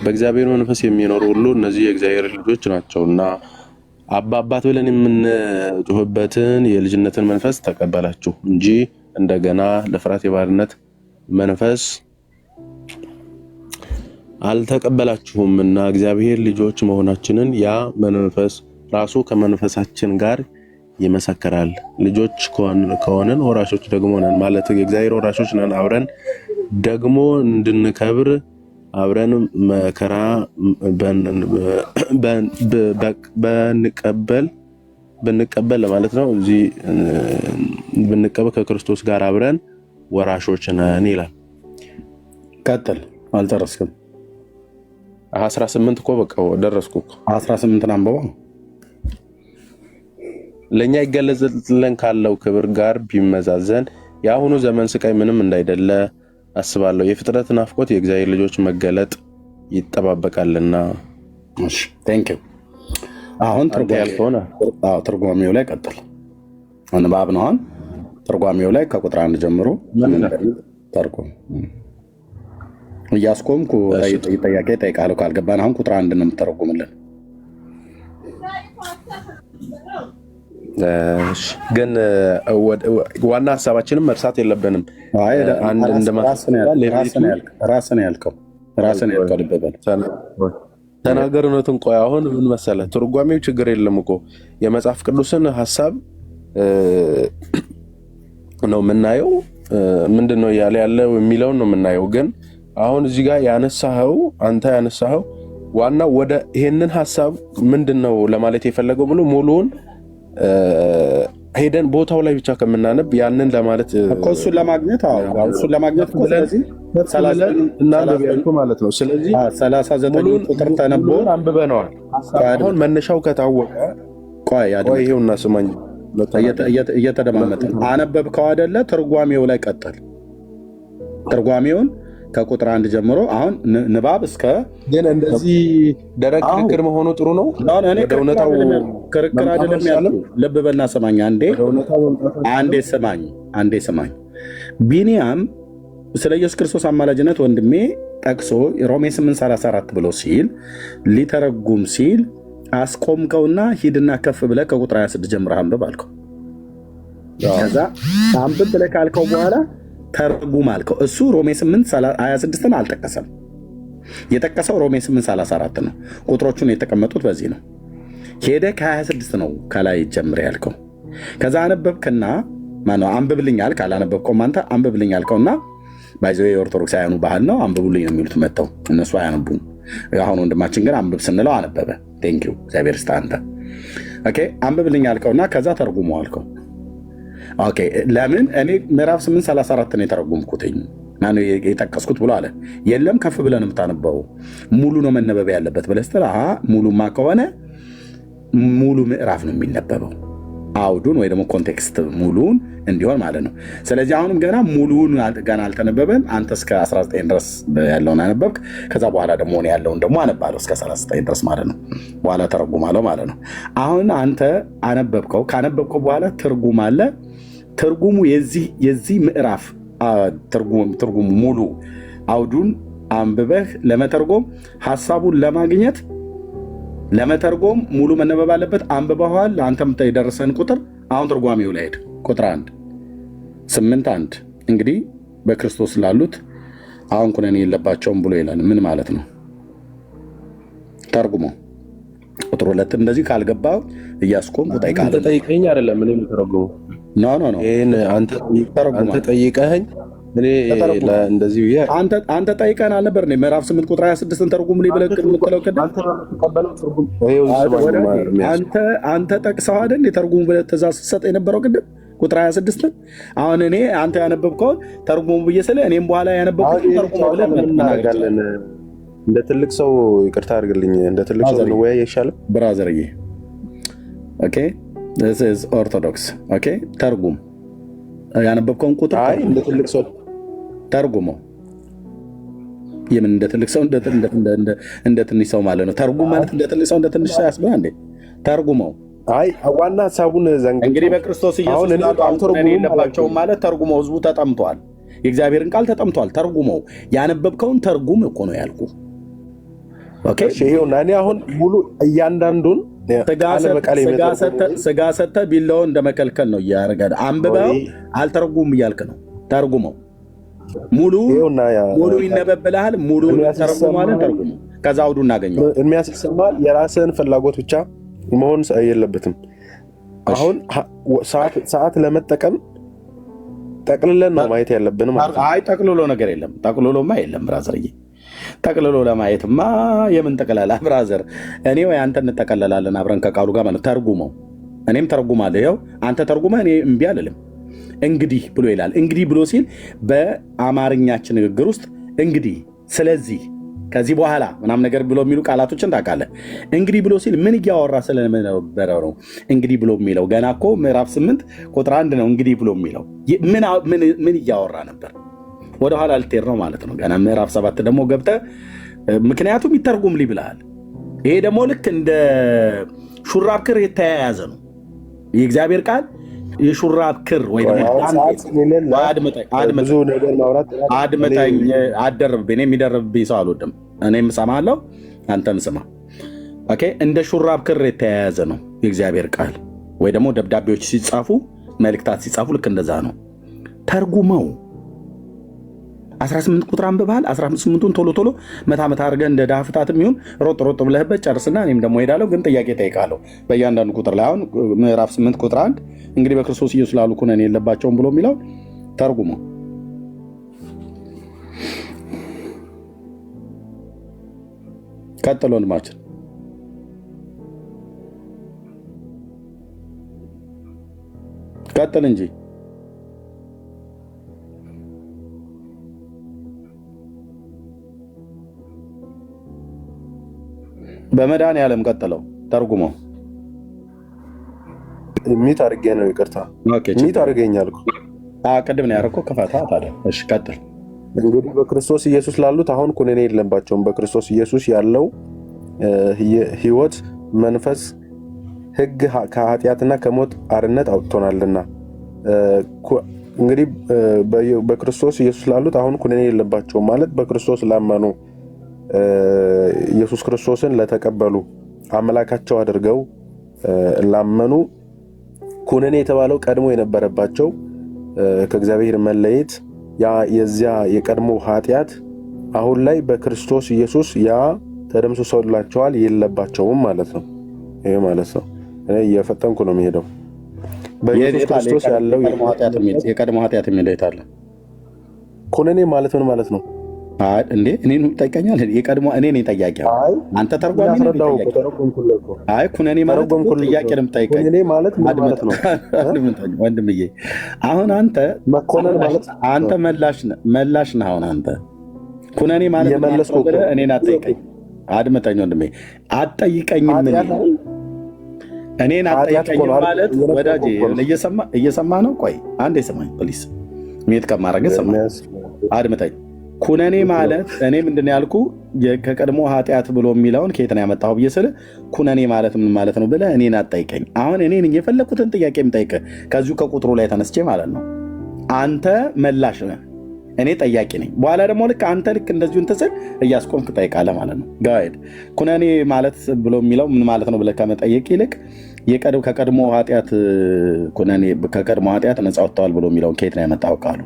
በእግዚአብሔር መንፈስ የሚኖሩ ሁሉ እነዚህ የእግዚአብሔር ልጆች ናቸውና አባት ብለን የምንጮህበትን የልጅነትን መንፈስ ተቀበላችሁ እንጂ እንደገና ለፍርሃት የባርነት መንፈስ አልተቀበላችሁምና እግዚአብሔር ልጆች መሆናችንን ያ መንፈስ ራሱ ከመንፈሳችን ጋር ይመሰክራል። ልጆች ከሆንን ወራሾች ደግሞ ነን፣ ማለት የእግዚአብሔር ወራሾች ነን። አብረን ደግሞ እንድንከብር አብረን መከራ ብንቀበል ለማለት ነው። እዚህ ብንቀበል ከክርስቶስ ጋር አብረን ወራሾች ነን ይላል። ቀጥል። አልጨረስክም? 18 እኮ በቃ ደረስኩ። 18 አንብበው። ለኛ ይገለጽልን ካለው ክብር ጋር ቢመዛዘን የአሁኑ ዘመን ስቃይ ምንም እንዳይደለ አስባለሁ። የፍጥረት ናፍቆት የእግዚአብሔር ልጆች መገለጥ ይጠባበቃልና። እሺ ቴንክ ዩ። አሁን ትርጓሜው ላይ ቀጥል። ንባብ ነው። አሁን ትርጓሜው ላይ ከቁጥር 1 ጀምሮ ተርጉም። እያስቆምኩ ጥያቄ ጠይቃለሁ። ካልገባን አሁን ቁጥር 1 ነው የምትተረጉምልን። ግን ዋና ሀሳባችንም መርሳት የለብንም። ራስን ያልከው ልበበል ተናገር እውነቱን። ቆይ አሁን ምን መሰለህ፣ ትርጓሜው ችግር የለም እኮ የመጽሐፍ ቅዱስን ሀሳብ ነው የምናየው። ምንድን ነው እያለ ያለው የሚለውን ነው የምናየው። ግን አሁን እዚህ ጋር አንተ ያነሳኸው ዋናው ወደ ይሄንን ሀሳብ ምንድን ነው ለማለት የፈለገው ብሎ ሙሉውን ሄደን ቦታው ላይ ብቻ ከምናነብ ያንን ለማለት እኮ እሱን ለማግኘት እኮ ስለዚህ እናንበብ ያልኩ ማለት ነው። ስለዚህ 39 ቁጥር ተነቦ አንብበነዋል። አሁን መነሻው ከታወቀ ይሄውና ስማኝ፣ እየተደማመጠ አነበብከው አይደለ? ትርጓሜው ላይ ቀጥል። ትርጓሜውን ከቁጥር 1 ጀምሮ አሁን ንባብ እስከ ግን እንደዚህ ደረቅ ክርክር መሆኑ ጥሩ ነው። ክርክር አይደለም ያለው። ልብ በልና ስማኝ፣ አንዴ ስማኝ። ቢንያም ስለ ኢየሱስ ክርስቶስ አማላጅነት ወንድሜ ጠቅሶ ሮሜ 8:34 ብሎ ሲል ሊተረጉም ሲል አስቆምከውና ሂድና ከፍ ብለህ ከቁጥር 26 ጀምረህ አንብብ አልከው። ከዛ አንብብ ብለህ ካልከው በኋላ ተርጉም አልከው። እሱ ሮሜ 8:26ን አልጠቀሰም። የጠቀሰው ሮሜ 8:34 ነው። ቁጥሮቹን የተቀመጡት በዚህ ነው። ሄደህ ከ26 ነው ከላይ ጀምር ያልከው። ከዛ አነበብክና ማነው አንብብልኝ አልክ። አላነበብከውም አንተ አንብብልኝ አልከውና ባይዘው የኦርቶዶክሳውያኑ ባህል ነው አንብቡልኝ ነው የሚሉት። መተው እነሱ አያነቡም። አሁን ወንድማችን ግን አንብብ ስንለው አነበበ። ቴንክ ዩ እግዚአብሔር ይስጥህ አንተ። ኦኬ አንብብልኝ አልከውና ከዛ ተርጉሞ አልከው። ኦኬ ለምን እኔ ምዕራፍ 8:34 ነው የተረጉምኩትኝ ማነው የጠቀስኩት ብሎ አለ። የለም ከፍ ብለን የምታነበው ሙሉ ነው መነበብ ያለበት ብለህ ስትል ሙሉማ ከሆነ ሙሉ ምዕራፍ ነው የሚነበበው፣ አውዱን ወይ ደግሞ ኮንቴክስት ሙሉን እንዲሆን ማለት ነው። ስለዚህ አሁንም ገና ሙሉን ገና አልተነበበም። አንተ እስከ 19 ድረስ ያለውን አነበብክ። ከዛ በኋላ ደግሞ ያለውን ደግሞ አነባለሁ እስከ 39 ድረስ ማለት ነው። በኋላ ተረጉማለሁ ማለት ነው። አሁን አንተ አነበብከው። ካነበብከው በኋላ ትርጉም አለ። ትርጉሙ የዚህ ምዕራፍ ትርጉሙ ሙሉ አውዱን አንብበህ ለመተርጎም ሐሳቡን ለማግኘት ለመተርጎም ሙሉ መነበብ አለበት። አንብበዋል አንተም የደረሰን ቁጥር አሁን ትርጓሜው ላይ ሄድ። ቁጥር 1:8 እንግዲህ በክርስቶስ ላሉት አሁን ኩነኔ የለባቸውም ብሎ ይላል። ምን ማለት ነው? ተርጉሞ ቁጥር 2 እንደዚህ ካልገባው እያስቆም ጠይቀኝ አይደለም እኔ የምተረጉመው ኖ ይሄን አንተ ጠይቀኸኝ እኔ እንደዚህ አንተ ጠይቀን አልነበር? ምዕራፍ 8 ቁጥር 26ን ተርጉም ላይ ብለህ የምትለው አንተ ጠቅሰው አይደል የተርጉሙ ብለህ ትእዛዝ ስትሰጥ የነበረው ቅድም ቁጥር 26ን። አሁን እኔ አንተ ያነበብከውን ተርጉሙ ብዬ ስለ እኔም በኋላ ያነበብኩት ተርጉሙ ብለህ እናደርጋለን። እንደ ትልቅ ሰው ይቅርታ አድርግልኝ፣ እንደ ትልቅ ሰው እንወያይ አይሻልም? ብራዘርዬ ኦኬ this is orthodox ኦኬ ተርጉም ያነበብከውን ቁጥር እንደ ትልቅ ሰው ተርጉመው። የምን እንደ ትልቅ ሰው እንደ ትንሽ ሰው ማለት ነው? ተርጉም ማለት እንደ ትልቅ ሰው እንደ ትንሽ ሰው ያስብላል እንዴ? ተርጉመው። ዋና ሀሳቡን ዘንግቶ እንግዲህ በክርስቶስ ኢየሱስ የለባቸውም ማለት ተርጉመው። ህዝቡ ተጠምቷል፣ የእግዚአብሔርን ቃል ተጠምቷል። ተርጉመው። ያነበብከውን ተርጉም እኮ ነው ያልኩ። ኦኬ ይሄውና እኔ አሁን ሙሉ እያንዳንዱን ስጋ ሰተህ ቢላውን እንደመከልከል ነው እያደረገ። አንብበው አልተረጉም እያልክ ነው። ተርጉመው። ሙሉ ይነበብልሃል። ሙሉ ተርጉማለን። ተርጉሙ። ከዛ አውዱ እናገኘው። የሚያስሰማል የራስህን ፍላጎት ብቻ መሆን የለበትም። አሁን ሰዓት ለመጠቀም ጠቅልለን ነው ማየት ያለብን ማለት ነው። አይ ጠቅልሎ ነገር የለም። ጠቅልሎማ የለም ብራዘርዬ። ጠቅልሎ ለማየትማ የምን ጠቅላላ ብራዘር? እኔ ወይ አንተ እንጠቀለላለን አብረን ከቃሉ ጋር ማለት። ተርጉመው። እኔም ተርጉማለሁ። ይኸው አንተ ተርጉመህ እኔ እምቢ አልልም። እንግዲህ ብሎ ይላል። እንግዲህ ብሎ ሲል በአማርኛችን ንግግር ውስጥ እንግዲህ፣ ስለዚህ፣ ከዚህ በኋላ ምናምን ነገር ብሎ የሚሉ ቃላቶችን ታውቃለህ። እንግዲህ ብሎ ሲል ምን እያወራ ስለነበረው ነው እንግዲህ ብሎ የሚለው? ገና እኮ ምዕራፍ 8 ቁጥር 1 ነው እንግዲህ ብሎ የሚለው። ምን እያወራ ነበር? ወደኋላ ልትሄድ ነው ማለት ነው። ገና ምዕራፍ 7 ደግሞ ገብተህ ምክንያቱም ይተርጉም ብለሃል። ይሄ ደግሞ ልክ እንደ ሹራብ ክር የተያያዘ ነው የእግዚአብሔር ቃል። የሹራብ ክር ወይ አድመጠኝ፣ አደርብብኝ። እኔ የሚደርብብኝ ሰው አልወድም። እኔም እሰማለሁ፣ አንተም ስማ። ኦኬ እንደ ሹራብ ክር የተያያዘ ነው የእግዚአብሔር ቃል። ወይ ደግሞ ደብዳቤዎች ሲጻፉ፣ መልእክታት ሲጻፉ ልክ እንደዛ ነው። ተርጉመው 18 ቁጥር አንብበሃል። 18ቱን ቶሎ ቶሎ መታ አድርገህ እንደ ዳፍታትም ይሁን ሮጥ ብለህበት ጨርስና እኔም ደግሞ ሄዳለሁ። ግን ጥያቄ ጠይቃለሁ በእያንዳንዱ ቁጥር ላይ። አሁን ምዕራፍ 8 ቁጥር 1 እንግዲህ በክርስቶስ ኢየሱስ ላሉ ኩነኔ የለባቸውም ብሎ የሚለው ተርጉሞ። ቀጥሎ ወንድማችን ቀጥል እንጂ በመድኃኒዓለም ቀጥለው ተርጉመው። ሚት አድርጌ ነው ይቅርታ፣ ሚት አድርገኛል። ቅድም ነው ያደረኩት። ክፈታ ታዲያ። እሺ ቀጥል። እንግዲህ በክርስቶስ ኢየሱስ ላሉት አሁን ኩነኔ የለባቸውም። በክርስቶስ ኢየሱስ ያለው ሕይወት መንፈስ ሕግ ከኃጢአትና ከሞት አርነት አውጥቶናልና። እንግዲህ በክርስቶስ ኢየሱስ ላሉት አሁን ኩነኔ የለባቸውም ማለት በክርስቶስ ላመኑ ኢየሱስ ክርስቶስን ለተቀበሉ አምላካቸው አድርገው ላመኑ ኩነኔ የተባለው ቀድሞ የነበረባቸው ከእግዚአብሔር መለየት የዚያ የቀድሞ ኃጢአት አሁን ላይ በክርስቶስ ኢየሱስ ያ ተደምስሶላቸዋል፣ የለባቸውም ማለት ነው። ይሄ ማለት ነው። እኔ እየፈጠንኩ ነው የሚሄደው። በኢየሱስ ክርስቶስ ያለው የቀድሞ ኃጢአት የሚለው የት አለ? ኩነኔ ማለት ምን ማለት ነው እንዴ? እኔን ጠይቀኛል። የቀድሞ እኔ ነኝ ጠያቂው። አንተ ተርጓሚ ነህ። አይ ኩነኔ ማለት ጥያቄ ነው የምጠይቀኝ። ኩነኔ ማለት ምን ማለት ነው ወንድምዬ? አሁን አንተ መኮነን ማለት አንተ መላሽ ነህ። አሁን አንተ ኩነኔ ማለት እኔን አትጠይቀኝ። አድምጠኝ ወንድሜ፣ አትጠይቀኝም። እኔን አትጠይቀኝም ማለት ወዳጄ፣ እየሰማ ነው? ቆይ አንዴ ስማኝ ፕሊስ። ሜት ከማረገ ስማ፣ አድምጠኝ። ኩነኔ ማለት እኔ ምንድን ያልኩ ከቀድሞ ኃጢአት ብሎ የሚለውን ከየት ነው ያመጣው ብዬ ስል ኩነኔ ማለት ምን ማለት ነው ብለህ እኔን አትጠይቀኝ። አሁን እኔን የፈለኩትን ጥያቄ የምጠይቅህ ከዚሁ ከቁጥሩ ላይ ተነስቼ ማለት ነው። አንተ መላሽ ነህ፣ እኔ ጠያቂ ነኝ። በኋላ ደግሞ ልክ አንተ ልክ እንደዚሁ እንትን ስል እያስቆምክ ትጠይቃለህ ማለት ነው። ጋይድ ኩነኔ ማለት ብሎ የሚለው ምን ማለት ነው ብለህ ከመጠየቅ ይልቅ ከቀድሞ ኃጢአት ኩነኔ ከቀድሞ ኃጢአት ነፃ ወጥተዋል ብሎ የሚለውን ከየት ነው ያመጣው ቃሉ?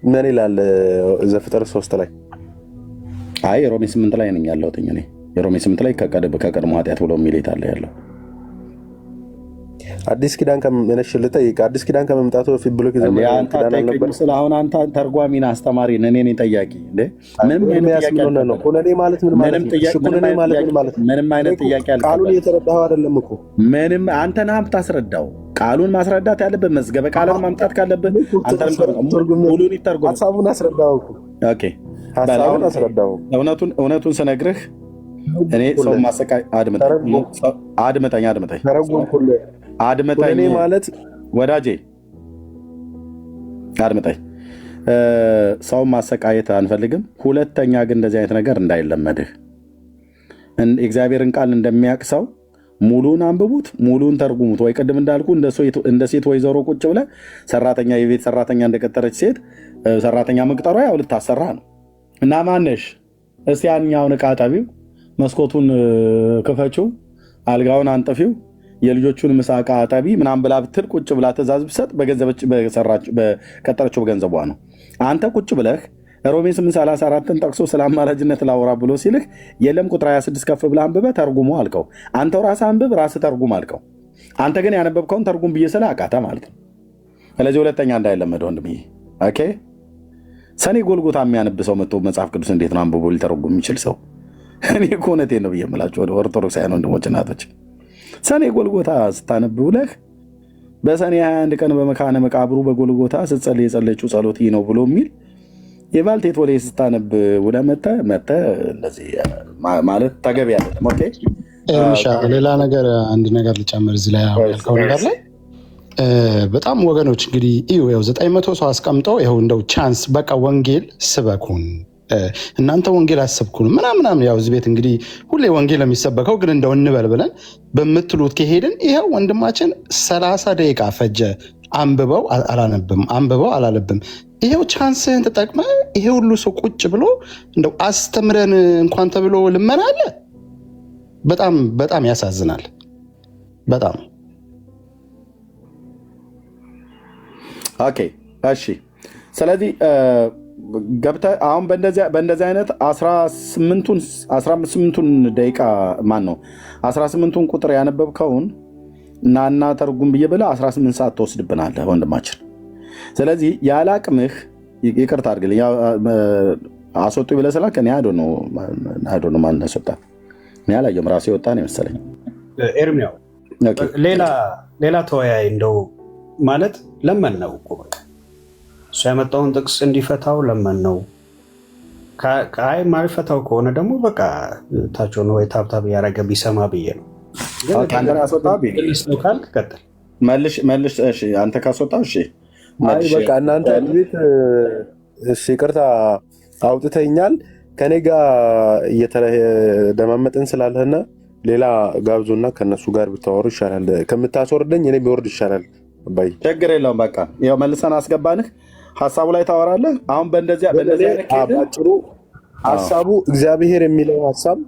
ምን ይላል ዘፍጥረት 3 ላይ? አይ ሮሜ 8 ላይ ነኝ ያለሁት እኔ። የሮሜ 8 ላይ ከቀድሞ ኃጢአት ብሎ የሚል የት አለ ያለው? አዲስ ኪዳን አዲስ ኪዳን ከመምጣቱ በፊት ብሎ አሁን አንተ ተርጓሚ ነህ፣ አስተማሪ ነህ፣ እኔ ነኝ ጠያቂ። ኩነኔ ማለት ምን ማለት ነው? ምንም አይነት ጥያቄ አለ። ቃሉን እየተረዳኸው አይደለም እኮ። ምንም አንተ ነህ የምታስረዳው። ቃሉን ማስረዳት ያለብህ መዝገበ ቃልን ማምጣት ካለብህ ሙሉን ይተርጎም። ሀሳቡን አስረዳው እኮ። ኦኬ ሀሳቡን አስረዳው። እውነቱን ስነግርህ እኔ ሰው ማሰቃይ አድምጠኝ ማለት ወዳጄ አድምጠኝ። ሰውን ማሰቃየት አንፈልግም። ሁለተኛ ግን እንደዚህ አይነት ነገር እንዳይለመድህ። እግዚአብሔርን ቃል እንደሚያውቅ ሰው ሙሉን አንብቡት፣ ሙሉን ተርጉሙት። ወይ ቅድም እንዳልኩ እንደ ሴት ወይዘሮ ቁጭ ብለህ ሰራተኛ የቤት ሰራተኛ እንደቀጠረች ሴት ሰራተኛ መቅጠሯ ያው ልታሰራ ነው። እና ማነሽ እስቲ ያኛውን ዕቃ ጠቢው፣ መስኮቱን ክፈችው፣ አልጋውን አንጥፊው፣ የልጆቹን ምሳ ዕቃ አጠቢ ምናምን ብላ ብትል ቁጭ ብላ ትእዛዝ ብትሰጥ በቀጠረችው በገንዘቧ ነው። አንተ ቁጭ ብለህ ሮሜ 8:34ን ጠቅሶ ስለ አማላጅነት ላውራ ብሎ ሲልህ የለም ቁጥር 26 ከፍ ብለህ አንብበህ ተርጉሞ አልከው። አንተው ራስህ አንብብ፣ ራስህ ተርጉም አልከው። አንተ ግን ያነበብከውን ተርጉም ብዬ ስለ አቃተ ማለት ነው። ስለዚህ ሁለተኛ እንዳይለመድ ወንድምዬ። ኦኬ ሰኔ ጎልጎታ የሚያነብ ሰው መጥቶ መጽሐፍ ቅዱስ እንዴት ነው አንብቦ ሊተረጉም የሚችል ሰው? እኔ እኮ እውነቴን ነው ብዬ የምላቸው ወደ ኦርቶዶክሳውያን ወንድሞች እናቶች፣ ሰኔ ጎልጎታ ስታነብ ውለህ በሰኔ 21 ቀን በመካነ መቃብሩ በጎልጎታ ስትጸልይ የጸለየችው ጸሎት ይህ ነው ብሎ የሚል የባልቴት ወደ ስታነብ ውለህ መጥተህ እንደዚህ ማለት ተገቢ አይደለም። ኦኬ ሌላ ነገር አንድ ነገር ልጨምር እዚህ ላይ ያልከው ነገር ላይ በጣም ወገኖች እንግዲህ ይኸው 900 ሰው አስቀምጠው ይኸው እንደው ቻንስ በቃ ወንጌል ስበኩን እናንተ ወንጌል አሰብኩን ምናምን ያው እዚህ ቤት እንግዲህ ሁሌ ወንጌል የሚሰበከው ግን እንደው እንበል ብለን በምትሉት ከሄድን ይኸው ወንድማችን 30 ደቂቃ ፈጀ። አንብበው አላለብም። ይሄው ቻንስህን ተጠቅመ ይሄ ሁሉ ሰው ቁጭ ብሎ እንደው አስተምረን እንኳን ተብሎ ልመና አለ። በጣም በጣም ያሳዝናል። በጣም ኦኬ እሺ። ስለዚህ ገብተህ አሁን በእንደዚህ አይነት 18ቱን ደቂቃ ማን ነው 18ቱን ቁጥር ያነበብከውን እና ተርጉም ብዬ ብለህ 18 ሰዓት ትወስድብናለህ ወንድማችን። ስለዚህ ያለ አቅምህ ይቅርታ አድርግልኝ አስወጡ ብለህ ስላልክ እኔ አዶ ነው ማን አስወጣ እኔ አላየሁም። ራሴ ወጣ ነው የመሰለኝ። ኤርሚያው ሌላ ተወያይ እንደው ማለት ለመን ነው እኮ በቃ እሱ ያመጣውን ጥቅስ እንዲፈታው ለመን ነው። ከአይ ማይፈታው ከሆነ ደግሞ በቃ ታች ሆኖ ወይ ታብታብ ያደረገ ቢሰማ ብዬ ነው። ካልክ ቀጥል መልሽ። እሺ አንተ ካስወጣ እሺ በቃ እናንተ ቤት ይቅርታ አውጥተኛል። ከኔ ጋር እየተደማመጥን ስላለህና ሌላ ጋብዙና ከነሱ ጋር ብታወሩ ይሻላል። ከምታስወርደኝ እኔ ቢወርድ ይሻላል። ባይ ችግር የለውም። በቃ ያው መልሰን አስገባንህ። ሀሳቡ ላይ ታወራለህ። አሁን በእንደዚያ ባጭሩ ሀሳቡ እግዚአብሔር የሚለው ሀሳብ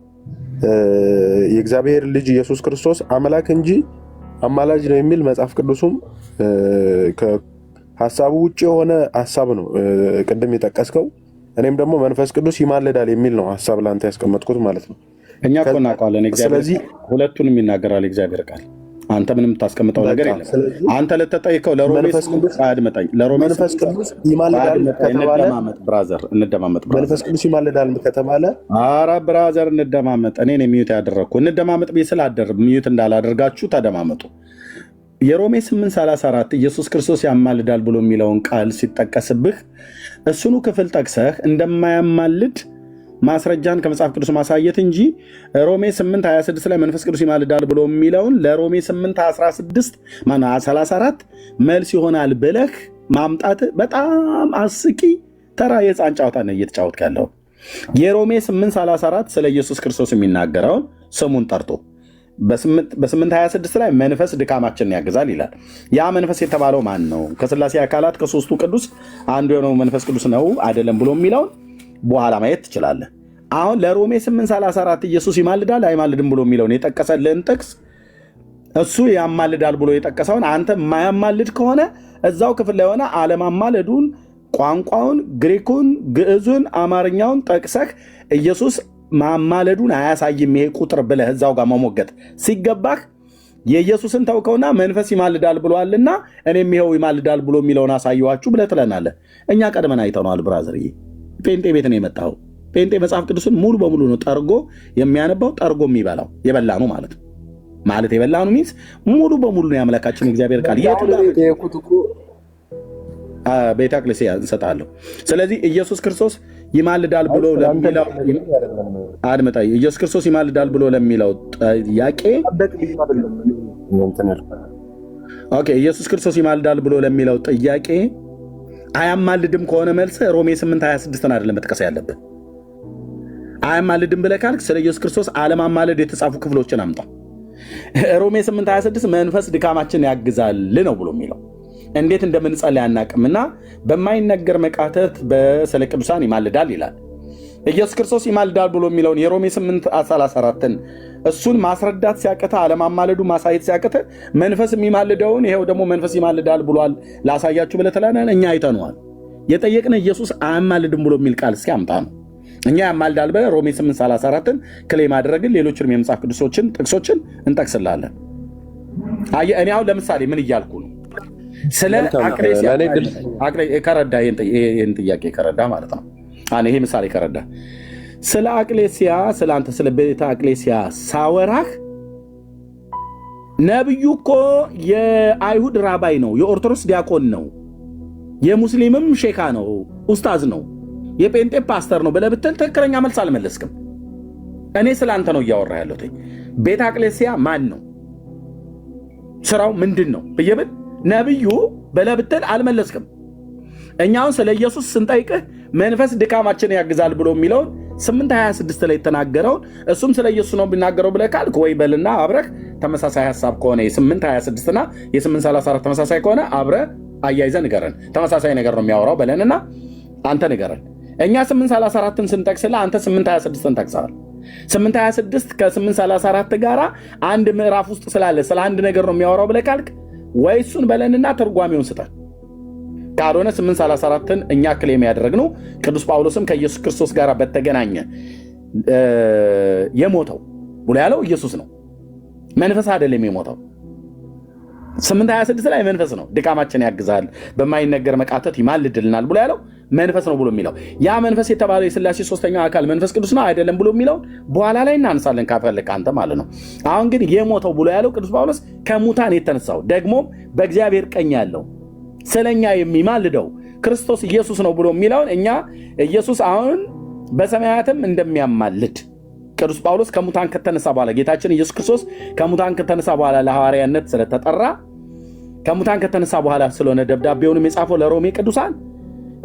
የእግዚአብሔር ልጅ ኢየሱስ ክርስቶስ አምላክ እንጂ አማላጅ ነው የሚል መጽሐፍ ቅዱሱም ሀሳቡ ውጭ የሆነ ሀሳብ ነው ቅድም የጠቀስከው። እኔም ደግሞ መንፈስ ቅዱስ ይማልዳል የሚል ነው ሀሳብ ለአንተ ያስቀመጥኩት ማለት ነው። እኛ እኮ እናውቀዋለን። ስለዚህ ሁለቱንም ይናገራል እግዚአብሔር ቃል። አንተ ምንም ታስቀምጠው ነገር የለም። አንተ ለተጠይቀው ለሮሜ ቅዱስ አያድመጣኝ። ለሮሜ መንፈስ ቅዱስ ይማልዳል ከተባለ እንደማመጥ መንፈስ ቅዱስ ይማልዳል ከተባለ ኧረ ብራዘር እንደማመጥ። እኔ ነኝ ሚዩት ያደረግኩ። እንደማመጥ ቤት ስላደር ሚዩት እንዳላደርጋችሁ ተደማመጡ። የሮሜ 8:34 ኢየሱስ ክርስቶስ ያማልዳል ብሎ የሚለውን ቃል ሲጠቀስብህ እሱኑ ክፍል ጠቅሰህ እንደማያማልድ ማስረጃን ከመጽሐፍ ቅዱስ ማሳየት እንጂ ሮሜ 8:26 ላይ መንፈስ ቅዱስ ይማልዳል ብሎ የሚለውን ለሮሜ 8:34 መልስ ይሆናል ብለህ ማምጣት በጣም አስቂ ተራ የሕፃን ጨዋታ ነው እየተጫወትክ ያለው። የሮሜ 8:34 ስለ ኢየሱስ ክርስቶስ የሚናገረውን ስሙን ጠርቶ በ8:26 ላይ መንፈስ ድካማችንን ያግዛል ይላል። ያ መንፈስ የተባለው ማን ነው? ከሥላሴ አካላት ከሦስቱ ቅዱስ አንዱ የሆነው መንፈስ ቅዱስ ነው አይደለም ብሎ የሚለውን በኋላ ማየት ትችላለህ። አሁን ለሮሜ 8:34 ኢየሱስ ይማልዳል አይማልድም ብሎ የሚለውን የጠቀሰልህን ጥቅስ እሱ ያማልዳል ብሎ የጠቀሰውን አንተ የማያማልድ ከሆነ እዛው ክፍል ላይ ሆነ አለማማለዱን፣ ቋንቋውን፣ ግሪኩን፣ ግዕዙን፣ አማርኛውን ጠቅሰህ ኢየሱስ ማማለዱን አያሳይም ይሄ ቁጥር ብለህ እዛው ጋር መሞገት ሲገባህ የኢየሱስን ተውከውና መንፈስ ይማልዳል ብሏልና እኔም ይኸው ይማልዳል ብሎ የሚለውን አሳየኋችሁ ብለህ ትለናለህ። እኛ ቀድመን አይተነዋል ብራዘርዬ። ጴንጤ ቤት ነው የመጣው። ጴንጤ መጽሐፍ ቅዱስን ሙሉ በሙሉ ነው ጠርጎ የሚያነባው፣ ጠርጎ የሚበላው። የበላኑ ማለት ነው ማለት የበላኑ ሚንስ ሙሉ በሙሉ ነው የአምላካችን እግዚአብሔር ቃል ቤተ አቅሌስያ እንሰጣለሁ። ስለዚህ ኢየሱስ ክርስቶስ ይማልዳል ብሎ ለሚለው አድምጣ። ኢየሱስ ክርስቶስ ይማልዳል ብሎ ለሚለው ጥያቄ ኦኬ፣ ኢየሱስ ክርስቶስ ይማልዳል ብሎ ለሚለው ጥያቄ አያማልድም ከሆነ መልስ ሮሜ 8:26 አይደለም መጥቀስ ያለብን። አያማልድም ብለህ ካልክ ስለ ኢየሱስ ክርስቶስ አለማማለድ የተጻፉ ክፍሎችን አምጣ። ሮሜ 8:26 መንፈስ ድካማችን ያግዛል ነው ብሎ የሚለው እንዴት እንደምንጸልይ አናቅምና በማይነገር መቃተት ስለ ቅዱሳን ይማልዳል ይላል። ኢየሱስ ክርስቶስ ይማልዳል ብሎ የሚለውን የሮሜ 8:34ን እሱን ማስረዳት ሲያቅተ አለማማለዱ ማሳየት ሲያቅተ መንፈስ የሚማልደውን ይሄው ደግሞ መንፈስ ይማልዳል ብሏል ላሳያችሁ ብለህ ትላለህ። እኛ አይተነዋል። የጠየቅን ኢየሱስ አያማልድም ብሎ የሚል ቃል እስኪ አምጣ ነው። እኛ ያማልዳል ብለህ ሮሜ 8:34ን ክሌም አደረግን። ሌሎችንም የመጽሐፍ ቅዱሶችን ጥቅሶችን እንጠቅስላለን። እኔ አሁን ለምሳሌ ምን እያልኩ ነው? ስለ አቅሌስያ ከረዳ ይህን ጥያቄ ከረዳ ማለት ነው። ይሄ ምሳሌ ከረዳ ስለ አቅሌስያ ስለ አንተ ስለ ቤተ አቅሌስያ ሳወራህ ነብዩ እኮ የአይሁድ ራባይ ነው፣ የኦርቶዶክስ ዲያቆን ነው፣ የሙስሊምም ሼካ ነው፣ ኡስታዝ ነው፣ የጴንጤ ፓስተር ነው ብለህ ብትል ትክክለኛ መልስ አልመለስክም። እኔ ስለ አንተ ነው እያወራ ያለሁት። ቤተ አቅሌስያ ማን ነው? ስራው ምንድን ነው ብዬ ብል ነብዩ ብለህ ብትል አልመለስክም። እኛውን ስለ ኢየሱስ ስንጠይቅህ መንፈስ ድካማችን ያግዛል ብሎ የሚለውን 8:26 ላይ የተናገረውን እሱም ስለ ኢየሱስ ነው የሚናገረው ብለህ ካልክ ወይ በልና አብረህ ተመሳሳይ ሀሳብ ከሆነ የ8:26 እና የ8:34 ተመሳሳይ ከሆነ አብረህ አያይዘህ ንገረን። ተመሳሳይ ነገር ነው የሚያወራው በለንና አንተ ንገረን። እኛ 8:34ን ስንጠቅስልህ አንተ 8:26ን ጠቅሰሃል። 8:26 ከ8:34 ጋር አንድ ምዕራፍ ውስጥ ስላለ ስለ አንድ ነገር ነው የሚያወራው ብለህ ካልክ ወይ እሱን በለንና ትርጓሜውን ስጠን። ካልሆነ 8:34ን እኛ ክሌም ያደረግነው ቅዱስ ጳውሎስም ከኢየሱስ ክርስቶስ ጋር በተገናኘ የሞተው ብሎ ያለው ኢየሱስ ነው፣ መንፈስ አይደለም የሞተው። 8:26 ላይ መንፈስ ነው ድካማችን ያግዛል በማይነገር መቃተት ይማልድልናል ብሎ ያለው መንፈስ ነው ብሎ የሚለው ያ መንፈስ የተባለው የሥላሴ ሶስተኛው አካል መንፈስ ቅዱስ ነው አይደለም ብሎ የሚለው በኋላ ላይ እናነሳለን ካፈለክ አንተ ማለት ነው። አሁን ግን የሞተው ብሎ ያለው ቅዱስ ጳውሎስ ከሙታን የተነሳው ደግሞ በእግዚአብሔር ቀኝ ያለው ስለኛ የሚማልደው ክርስቶስ ኢየሱስ ነው ብሎ የሚለውን እኛ ኢየሱስ አሁን በሰማያትም እንደሚያማልድ ቅዱስ ጳውሎስ ከሙታን ከተነሳ በኋላ ጌታችን ኢየሱስ ክርስቶስ ከሙታን ከተነሳ በኋላ ለሐዋርያነት ስለተጠራ ከሙታን ከተነሳ በኋላ ስለሆነ ደብዳቤውንም የጻፈው ለሮሜ ቅዱሳን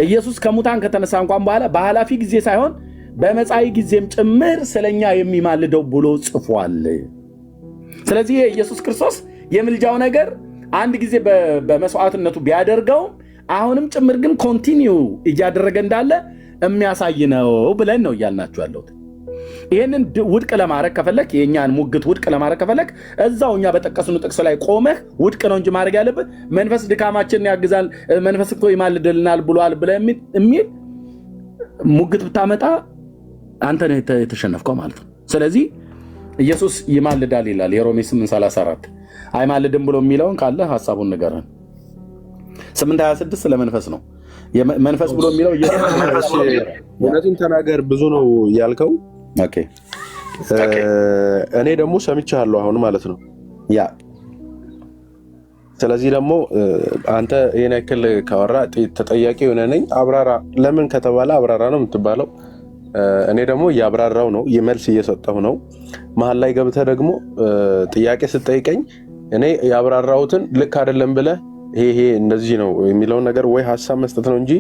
ኢየሱስ ከሙታን ከተነሳ እንኳን በኋላ በኃላፊ ጊዜ ሳይሆን በመጻኢ ጊዜም ጭምር ስለኛ የሚማልደው ብሎ ጽፏል። ስለዚህ ኢየሱስ ክርስቶስ የምልጃው ነገር አንድ ጊዜ በመስዋዕትነቱ ቢያደርገው አሁንም ጭምር ግን ኮንቲኒው እያደረገ እንዳለ የሚያሳይ ነው ብለን ነው እያልናችሁ ያለሁት። ይህንን ውድቅ ለማድረግ ከፈለክ የእኛን ሙግት ውድቅ ለማድረግ ከፈለክ እዛው እኛ በጠቀስኑ ጥቅስ ላይ ቆመህ ውድቅ ነው እንጂ ማድረግ ያለብህ መንፈስ ድካማችንን ያግዛል መንፈስ እኮ ይማልድልናል ብሏል ብለህ የሚል ሙግት ብታመጣ አንተ ነህ የተሸነፍከው ማለት ነው። ስለዚህ ኢየሱስ ይማልዳል ይላል የሮሜ 8:34 አይማልድም ብሎ የሚለውን ካለ ሐሳቡን ንገረን። 8:26 ስለመንፈስ ነው መንፈስ ብሎ የሚለው እውነቱን ተናገር ብዙ ነው ያልከው። ኦኬ እኔ ደግሞ ሰምቻለሁ አሁን ማለት ነው ያ። ስለዚህ ደግሞ አንተ ይሄን ያክል ካወራ ተጠያቂ ሆነ ነኝ አብራራ። ለምን ከተባለ አብራራ ነው የምትባለው። እኔ ደግሞ ያብራራው ነው የመልስ እየሰጠው ነው። መሀል ላይ ገብተህ ደግሞ ጥያቄ ስትጠይቀኝ እኔ ያብራራውትን ልክ አይደለም ብለህ ይሄ እንደዚህ ነው የሚለውን ነገር ወይ ሐሳብ መስጠት ነው እንጂ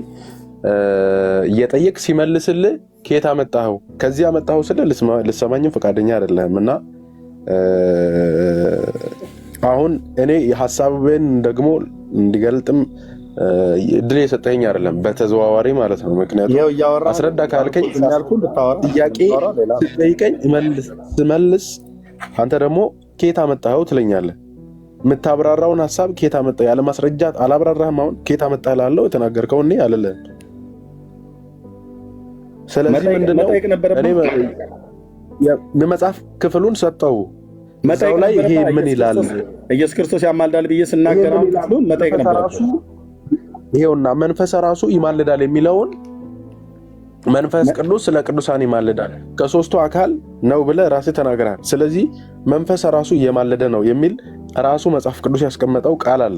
እየጠየቅ ሲመልስልህ ከየት አመጣኸው ከዚህ አመጣኸው ስለ ልሰማኝም ፈቃደኛ አይደለም። እና አሁን እኔ ሐሳብን ደግሞ እንዲገልጥም እድል የሰጠኝ አይደለም በተዘዋዋሪ ማለት ነው። ምክንያቱም አስረዳ ካልከኝ ጥያቄ ስትጠይቀኝ መልስ አንተ ደግሞ ከየት አመጣኸው ትለኛለህ። የምታብራራውን ሐሳብ ከየት አመጣህ ያለ ማስረጃ አላብራራህም። አሁን ከየት አመጣህ ላለው የተናገርከው እኔ አለለ። ስለዚህ ምንድነው እኔ የመጽሐፍ ክፍሉን ሰጠው መጽሐፍ ላይ ይሄ ምን ይላል ኢየሱስ ክርስቶስ ያማልዳል ብዬ ስናገር ክፍሉን መጠየቅ ነበረብህ። ይሄውና መንፈስ ራሱ ይማልዳል የሚለውን መንፈስ ቅዱስ ስለ ቅዱሳን ይማልዳል ከሶስቱ አካል ነው ብለህ ራስህ ተናገራል። ስለዚህ መንፈስ ራሱ እየማለደ ነው የሚል ራሱ መጽሐፍ ቅዱስ ያስቀመጠው ቃል አለ።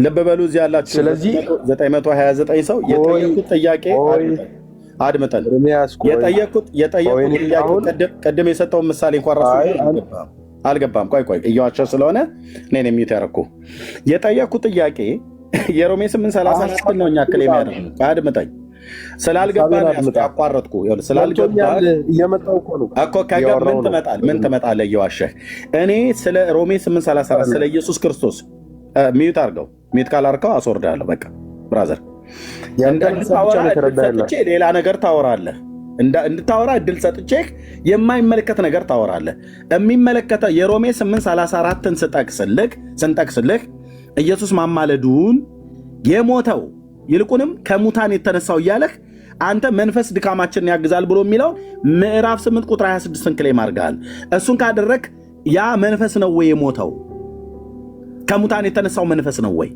ልብ በሉ እዚህ ያላችሁ ስለዚህ 929 ሰው የጠየቁት ጥያቄ አድምጠን የጠየቁት ጥያቄ ቀደም የሰጠው ምሳሌ እንኳን ራሱ አልገባም። ቆይ እያዋቸው ስለሆነ እኔ ነኝ ሚዩት ያደረኩ። የጠየቁት ጥያቄ የሮሜ 8:34 ነው። እኛ ክሌም ያደረግነው አድምጠኝ ስላልገባን ያቋረጥኩ ስላልገባን እየመጣው እኮ ነው እኮ ምን ትመጣለህ እየዋሸህ። እኔ ስለ ሮሜ 8:34 ስለ ኢየሱስ ክርስቶስ ሚዩት አድርገው። ሚዩት ካላርከው አስወርዳለሁ። በቃ ብራዘር ሰጥቼ ሌላ ነገር ታወራለህ። እንድታወራ እድል ሰጥቼህ የማይመለከት ነገር ታወራለህ። የሚመለከተው የሮሜ 8:34ን ስንጠቅስልህ ኢየሱስ ማማለዱን የሞተው ይልቁንም ከሙታን የተነሳው እያለህ አንተ መንፈስ ድካማችንን ያግዛል ብሎ የሚለው ምዕራፍ 8 ቁጥር 26 ክሌም አድርገሃል። እሱን ካደረግ ያ መንፈስ ነው ወይ የሞተው? ከሙታን የተነሳው መንፈስ ነው ወይ?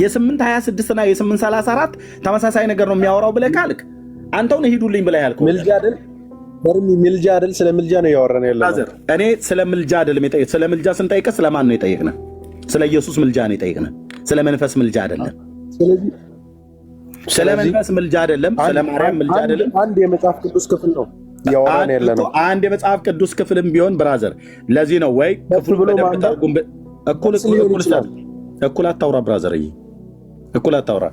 የ8:26 እና የ8:34 ተመሳሳይ ነገር ነው የሚያወራው ብለህ ካልክ አንተውን ሂዱልኝ ብለህ ያልከው ምልጃ አይደል? ስለ ምልጃ ነው ያወራን ያለው። እኔ ስለ ምልጃ አይደለም የጠየቅነው። ስለ ምልጃ ስንጠይቅህ ስለማን ነው የጠየቅነው? ስለ ኢየሱስ ምልጃ ነው የጠየቅነው። ስለ መንፈስ ምልጃ አይደለም። ስለ መንፈስ ምልጃ አይደለም። ስለ ማርያም ምልጃ አይደለም። አንድ የመጽሐፍ ቅዱስ ክፍል ነው ያወራን ያለነው። አንድ የመጽሐፍ ቅዱስ ክፍልም ቢሆን ብራዘር፣ ለዚህ ነው ወይ ክፍሉ በደንብ ተርጉም። እኩል አታውራ ብራዘር፣ እኩል አታውራ።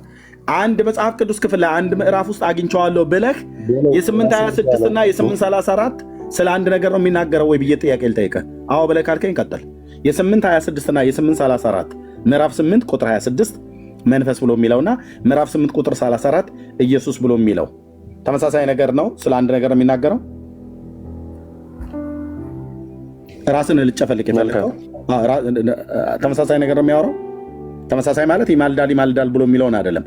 አንድ መጽሐፍ ቅዱስ ክፍል ላይ አንድ ምዕራፍ ውስጥ አግኝቼዋለሁ ብለህ የ8:26 እና የ8:34 ስለ አንድ ነገር ነው የሚናገረው ወይ ብዬ ጥያቄ ልጠይቅህ። አዎ ብለህ ካልከኝ ቀጥል። የ8:26 እና የ8:34 ምዕራፍ 8 ቁጥር 26 መንፈስ ብሎ የሚለውና ምዕራፍ 8 ቁጥር 34 ኢየሱስ ብሎ የሚለው ተመሳሳይ ነገር ነው። ስለ አንድ ነገር ነው የሚናገረው። ራስን ልጨፈልቅ የፈለከው ተመሳሳይ ነገር ነው የሚያወራው። ተመሳሳይ ማለት ይማልዳል ብሎ የሚለውን አይደለም።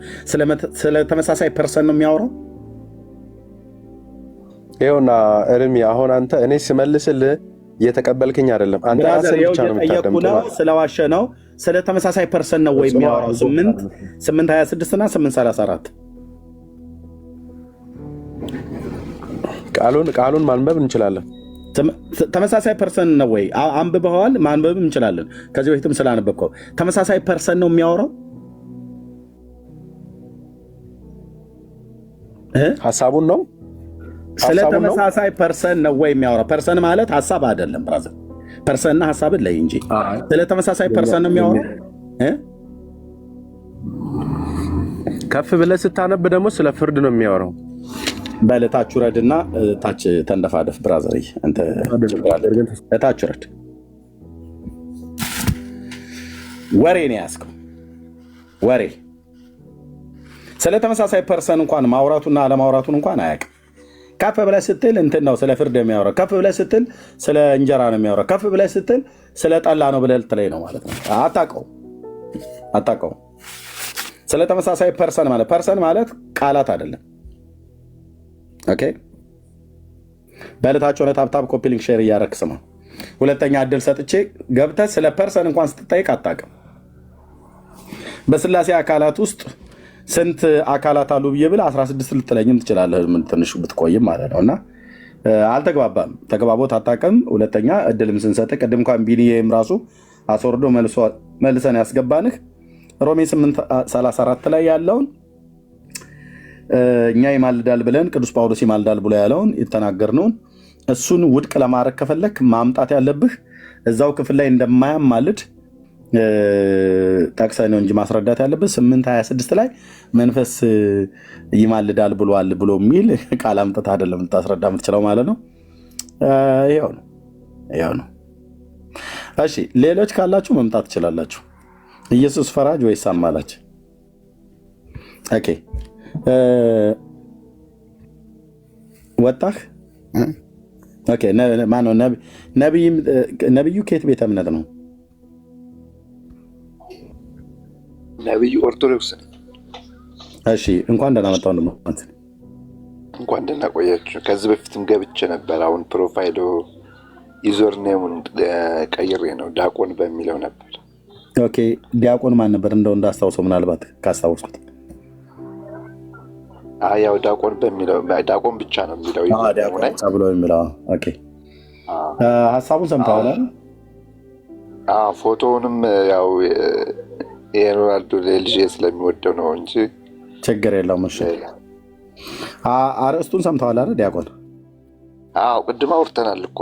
ስለ ተመሳሳይ ፐርሰን ነው የሚያወራው። ይኸውና እርሚ፣ አሁን አንተ እኔ ስመልስልህ እየተቀበልክኝ አይደለም። አንተ ራስህ ብቻ ነው የምታደምጠው። ስለዋሸ ነው። ስለ ተመሳሳይ ፐርሰን ነው ወይ የሚያወራው? 8:26 እና 8:34 ቃሉን ማንበብ እንችላለን። ተመሳሳይ ፐርሰን ነው ወይ? አንብበዋል፣ ማንበብም እንችላለን። ከዚህ በፊትም ስላነበብከው ተመሳሳይ ፐርሰን ነው የሚያወራው። ሀሳቡን ነው። ስለ ተመሳሳይ ፐርሰን ነው ወይ የሚያወራው? ፐርሰን ማለት ሀሳብ አይደለም ብራዘር። ፐርሰንና ሀሳብን ለይ እንጂ ስለ ተመሳሳይ ፐርሰን ነው የሚያወራው። ከፍ ብለህ ስታነብ ደግሞ ስለ ፍርድ ነው የሚያወራው። በለታች ረድና ታች ተንደፋደፍ ብራዘር። አንተ ታች ረድ ወሬ ነው ያስከው ወሬ። ስለ ተመሳሳይ ፐርሰን እንኳን ማውራቱና አለማውራቱን እንኳን አያውቅም። ከፍ ብለህ ስትል እንትን ነው ስለ ፍርድ የሚያወራው። ከፍ ብለህ ስትል ስለ እንጀራ ነው የሚያወራው። ከፍ ብለህ ስትል ስለ ጠላ ነው ብለህ ልትለኝ ነው ማለት ነው። አታውቀውም። ስለ ተመሳሳይ ፐርሰን ማለት ቃላት አይደለም። ኦኬ በለታቸው ታፕታፕ ኮፒ ሊንክ ሼር እያደረክ ስማ። ሁለተኛ እድል ሰጥቼ ገብተህ ስለ ፐርሰን እንኳን ስትጠይቅ አታውቅም። በስላሴ አካላት ውስጥ ስንት አካላት አሉ ብዬ ብለህ 16 ልትለኝም ትችላለህ፣ ምን ትንሽ ብትቆይም ማለት ነው። እና አልተግባባም፣ ተግባቦት አታውቅም። ሁለተኛ እድልም ስንሰጥህ ቅድም እንኳን ቢኒዬም ራሱ አስወርዶ መልሰን ያስገባንህ ሮሜ 8:34 ላይ ያለውን እኛ ይማልዳል ብለን ቅዱስ ጳውሎስ ይማልዳል ብሎ ያለውን የተናገርነውን እሱን ውድቅ ለማድረግ ከፈለክ ማምጣት ያለብህ እዛው ክፍል ላይ እንደማያማልድ ጠቅሰህ ነው እንጂ ማስረዳት ያለብህ 8:26 ላይ መንፈስ ይማልዳል ብሏል ብሎ የሚል ቃል አምጥተህ አይደለም ልታስረዳ የምትችለው ማለት ነው። ይኸው ነው። እሺ ሌሎች ካላችሁ መምጣት ትችላላችሁ። ኢየሱስ ፈራጅ ወይስ አማላች? ኦኬ ወጣህ? ኦኬ ማነው ነብዩ? ከየት ቤተ እምነት ነው? ነብዩ ኦርቶዶክስ። እሺ እንኳን ደህና መጣሁ። እንኳን ደህና ቆያችሁ። ከዚህ በፊትም ገብቼ ነበር። አሁን ፕሮፋይሉ ዩዘር ኔሙን ቀይሬ ነው ዲያቆን በሚለው ነበር። ኦኬ ዲያቆን ማን ነበር? እንደው እንዳስታውሰው ምናልባት ካስታወስኩት ያው ዲያቆን በሚለው ዲያቆን ብቻ ነው የሚለው ዲያቆን ብሎ የሚለው። ኦኬ ሐሳቡን ሰምተዋል? ፎቶውንም ያው የሮናልዶ ልጅ ስለሚወደው ነው እንጂ ችግር የለውም። እሺ አርእስቱን ሰምተዋል አይደል ዲያቆን? ቅድም አውርተናል እኮ።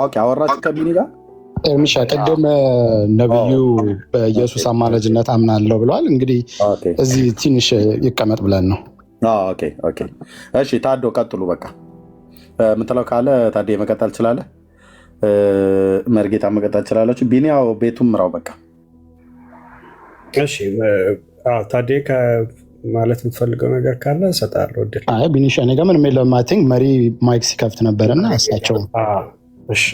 ኦኬ አወራችሁ ከቢኒ ጋር? ኤርሚሻ ቅድም ነብዩ በኢየሱስ አማላጅነት አምናለሁ ብለዋል። እንግዲህ እዚህ ትንሽ ይቀመጥ ብለን ነው። ኦኬ እሺ ታዶ ቀጥሉ። በቃ የምትለው ካለ ታዴ መቀጠል ትችላለህ። መርጌታ መቀጠል ትችላላችሁ። ቢኒያው ቤቱም ምራው በቃ። እሺ ታዴ ማለት የምትፈልገው ነገር ካለ እሰጥሃለሁ እድል። ቢኒሻ እኔ ጋር ምንም የለም። አይ ቲንክ መሪ ማይክ ሲከፍት ነበረና እሳቸው። እሺ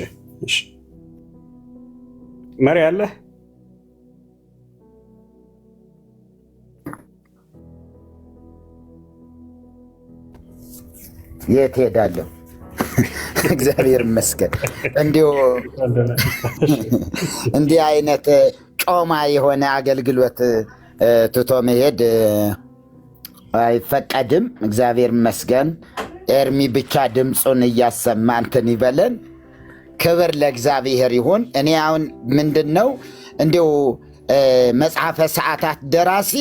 መሪ አለ? የት ሄዳለሁ? እግዚአብሔር ይመስገን። እንዲህ አይነት ጮማ የሆነ አገልግሎት ትቶ መሄድ አይፈቀድም። እግዚአብሔር ይመስገን። ኤርሚ ብቻ ድምፁን እያሰማ እንትን ይበለን። ክብር ለእግዚአብሔር ይሁን። እኔ አሁን ምንድን ነው እንዲሁ መጽሐፈ ሰዓታት ደራሲ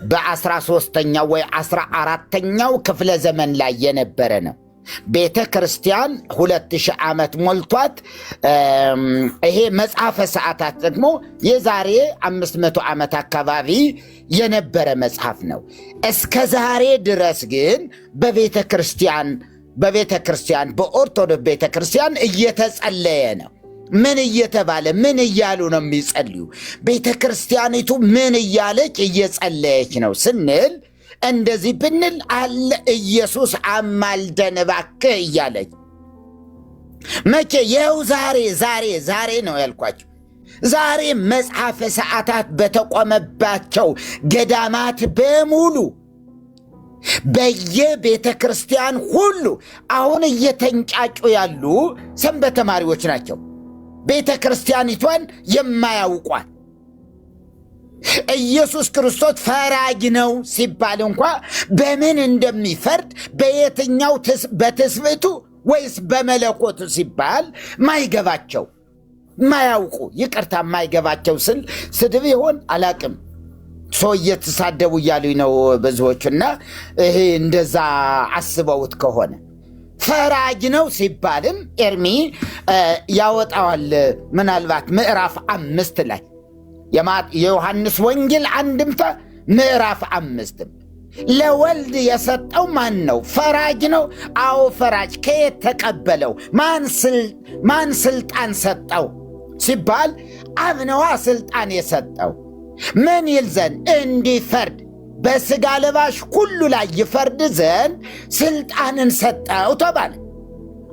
በ13ኛው ወይ 14ኛው ክፍለ ዘመን ላይ የነበረ ነው። ቤተ ክርስቲያን 2000 ዓመት ሞልቷት፣ ይሄ መጽሐፈ ሰዓታት ደግሞ የዛሬ 500 ዓመት አካባቢ የነበረ መጽሐፍ ነው። እስከ ዛሬ ድረስ ግን በቤተ ክርስቲያን በኦርቶዶክስ ቤተ ክርስቲያን እየተጸለየ ነው። ምን እየተባለ ምን እያሉ ነው የሚጸልዩ? ቤተ ክርስቲያኒቱ ምን እያለች እየጸለየች ነው ስንል እንደዚህ ብንል አለ ኢየሱስ አማልደን እባክህ እያለች መቼ ይኸው ዛሬ ነው ያልኳቸው። ዛሬ መጽሐፈ ሰዓታት በተቆመባቸው ገዳማት በሙሉ በየቤተ ክርስቲያን ሁሉ አሁን እየተንጫጩ ያሉ ሰንበት ተማሪዎች ናቸው። ቤተ ክርስቲያኒቷን የማያውቋት ኢየሱስ ክርስቶስ ፈራጅ ነው ሲባል እንኳ በምን እንደሚፈርድ በየትኛው በትስብእቱ ወይስ በመለኮቱ ሲባል ማይገባቸው ማያውቁ ይቅርታ ማይገባቸው ስል ስድብ ይሆን አላቅም ሰው እየተሳደቡ እያሉኝ ነው ብዙዎችና ይሄ እንደዛ አስበውት ከሆነ ፈራጅ ነው ሲባልም ኤርሚ ያወጣዋል ምናልባት ምዕራፍ 5 ላይ የዮሐንስ ወንጌል አንድምታ ምዕራፍ 5 ለወልድ የሰጠው ማን ነው? ፈራጅ ነው። አዎ ፈራጅ። ከየት ተቀበለው? ማን ስልጣን ሰጠው ሲባል አብ ነዋ ስልጣን የሰጠው። ምን ይል ዘንድ? እንዲፈርድ በሥጋ ለባሽ ሁሉ ላይ ይፈርድ ዘንድ ስልጣንን ሰጠው ተባለ።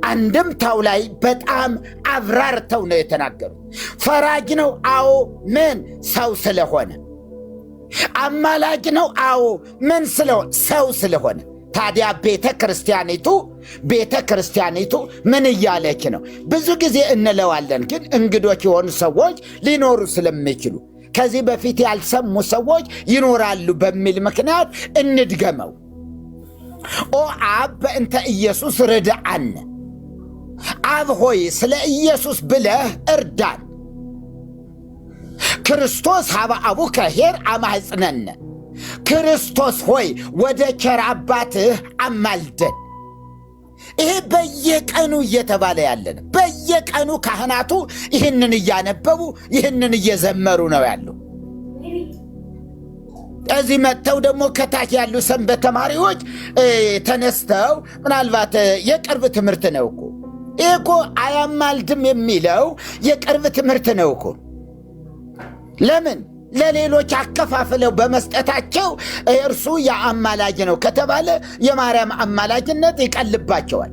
አንድምታው ላይ በጣም አብራርተው ነው የተናገሩት። ፈራጅ ነው። አዎ ምን? ሰው ስለሆነ። አማላጅ ነው። አዎ ምን ስለሆነ? ሰው ስለሆነ። ታዲያ ቤተ ክርስቲያኒቱ ምን እያለች ነው? ብዙ ጊዜ እንለዋለን፣ ግን እንግዶች የሆኑ ሰዎች ሊኖሩ ስለሚችሉ ከዚህ በፊት ያልሰሙ ሰዎች ይኖራሉ በሚል ምክንያት እንድገመው። ኦ አብ በእንተ ኢየሱስ ርድአነ፣ አብ ሆይ ስለ ኢየሱስ ብለህ እርዳን። ክርስቶስ ሀበ አቡከ ኄር አማሕፅነነ፣ ክርስቶስ ሆይ ወደ ቸር አባትህ አማልደን። ይሄ በየቀኑ እየተባለ ያለን፣ በየቀኑ ካህናቱ ይህንን እያነበቡ ይህንን እየዘመሩ ነው ያለው። እዚህ መጥተው ደግሞ ከታች ያሉ ሰንበት ተማሪዎች ተነስተው ምናልባት የቅርብ ትምህርት ነው እኮ ይሄ እኮ አያማልድም የሚለው የቅርብ ትምህርት ነው እኮ። ለምን ለሌሎች አከፋፍለው በመስጠታቸው እርሱ የአማላጅ ነው ከተባለ የማርያም አማላጅነት ይቀልባቸዋል፣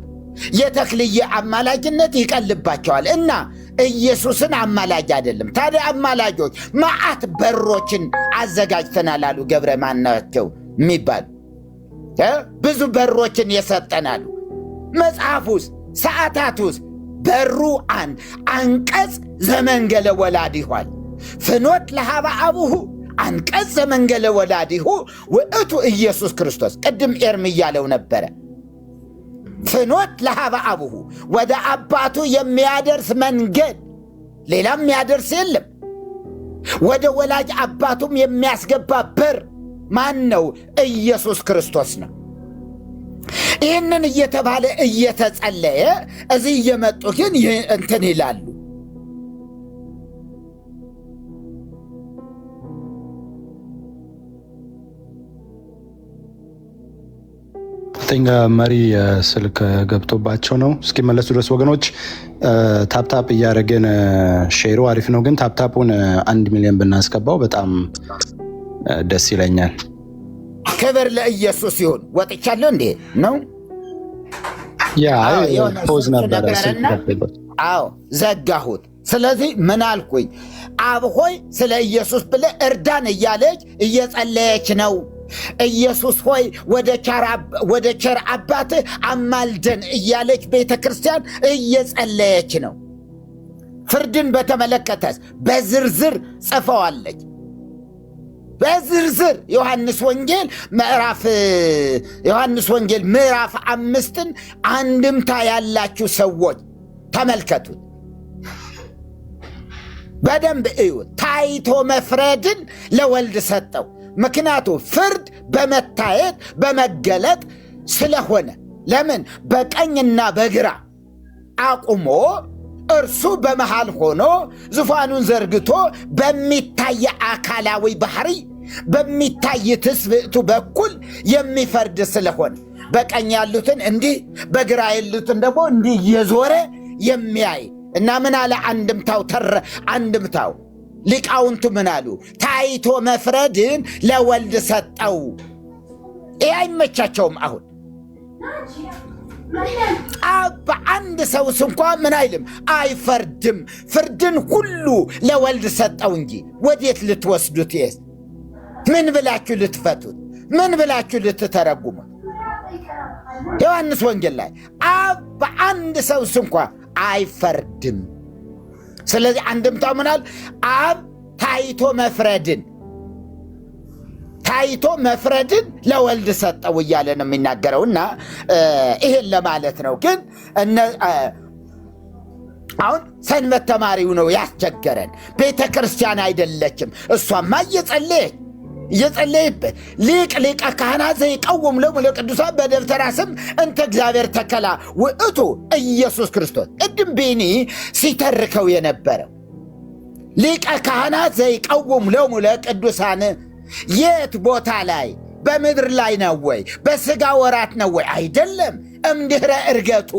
የተክልዬ አማላጅነት ይቀልባቸዋል እና ኢየሱስን አማላጅ አይደለም። ታዲያ አማላጆች መዓት በሮችን አዘጋጅተናል አሉ ገብረ ማናቸው የሚባሉ ብዙ በሮችን የሰጠናሉ። መጽሐፍ ውስጥ ሰዓታት ውስጥ በሩ አንቀጽ ዘመንገለ ወላዲኋል ፍኖት ለሃበ አቡሁ አንቀጽ ዘመንገለ ወላዲሁ ውእቱ ኢየሱስ ክርስቶስ። ቅድም ኤርሚ እያለው ነበረ። ፍኖት ለሃበ አቡሁ ወደ አባቱ የሚያደርስ መንገድ፣ ሌላ የሚያደርስ የለም። ወደ ወላጅ አባቱም የሚያስገባ በር ማን ነው? ኢየሱስ ክርስቶስ ነው። ይህንን እየተባለ እየተጸለየ እዚህ እየመጡ ግን እንትን ይላሉ። መሪ ስልክ ገብቶባቸው ነው እስኪመለሱ ድረስ ወገኖች ታፕታፕ እያደረግን ሼሩ አሪፍ ነው፣ ግን ታፕታፑን 1 ሚሊዮን ብናስገባው በጣም ደስ ይለኛል። ክብር ለኢየሱስ ይሁን። ወጥቻለሁ እንዴ ነው? ፖዝ ነበረ። አዎ ዘጋሁት። ስለዚህ ምን አልኩኝ? አብ ሆይ ስለ ኢየሱስ ብለህ እርዳን እያለች እየጸለየች ነው። ኢየሱስ ሆይ ወደ ቸር አባትህ አማልደን እያለች ቤተ ክርስቲያን እየጸለየች ነው። ፍርድን በተመለከተስ በዝርዝር ጽፈዋለች። በዝርዝር ዮሐንስ ወንጌል ምዕራፍ 5 አንድምታ ያላችሁ ሰዎች ተመልከቱት፣ በደንብ እዩት። ታይቶ መፍረድን ለወልድ ሰጠው። ምክንያቱ ፍርድ በመታየት በመገለጥ ስለሆነ። ለምን በቀኝና በግራ አቁሞ እርሱ በመሃል ሆኖ ዙፋኑን ዘርግቶ በሚታይ አካላዊ ባህሪ በሚታይ ትስብእቱ በኩል የሚፈርድ ስለሆነ በቀኝ ያሉትን እንዲህ በግራ ያሉትን ደግሞ እንዲህ እየዞረ የሚያይ እና ምን አለ አንድምታው ሊቃውንቱ ምን አሉ? ታይቶ መፍረድን ለወልድ ሰጠው። ይህ አይመቻቸውም። አሁን በአንድ ሰውስ እንኳ ምን አይልም፣ አይፈርድም። ፍርድን ሁሉ ለወልድ ሰጠው እንጂ ወዴት ልትወስዱት? ምን ብላችሁ ልትፈቱት? ምን ብላችሁ ልትተረጉሙት? ዮሐንስ ወንጌል ላይ አብ በአንድ ሰው እንኳ አይፈርድም። ስለዚህ አንድምታው ምናል? አብ ታይቶ መፍረድን ለወልድ ሰጠው እያለ ነው የሚናገረውና ይሄን ለማለት ነው። ግን አሁን ሰንበት ተማሪው ነው ያስቸገረን፣ ቤተ ክርስቲያን አይደለችም። እሷማ እየጸለየበት ሊቀ ካህናት ዘይቀውም ሎሙ ለቅዱሳን በደብተራ ስም እንተ እግዚአብሔር ተከላ ውእቱ ኢየሱስ ክርስቶስ። ቅድም ቤኒ ሲተርከው የነበረው ሊቀ ካህናት ዘይቀውም ሎሙ ለቅዱሳን የት ቦታ ላይ? በምድር ላይ ነው ወይ? በሥጋ ወራት ነው ወይ? አይደለም። እምድኅረ ዕርገቱ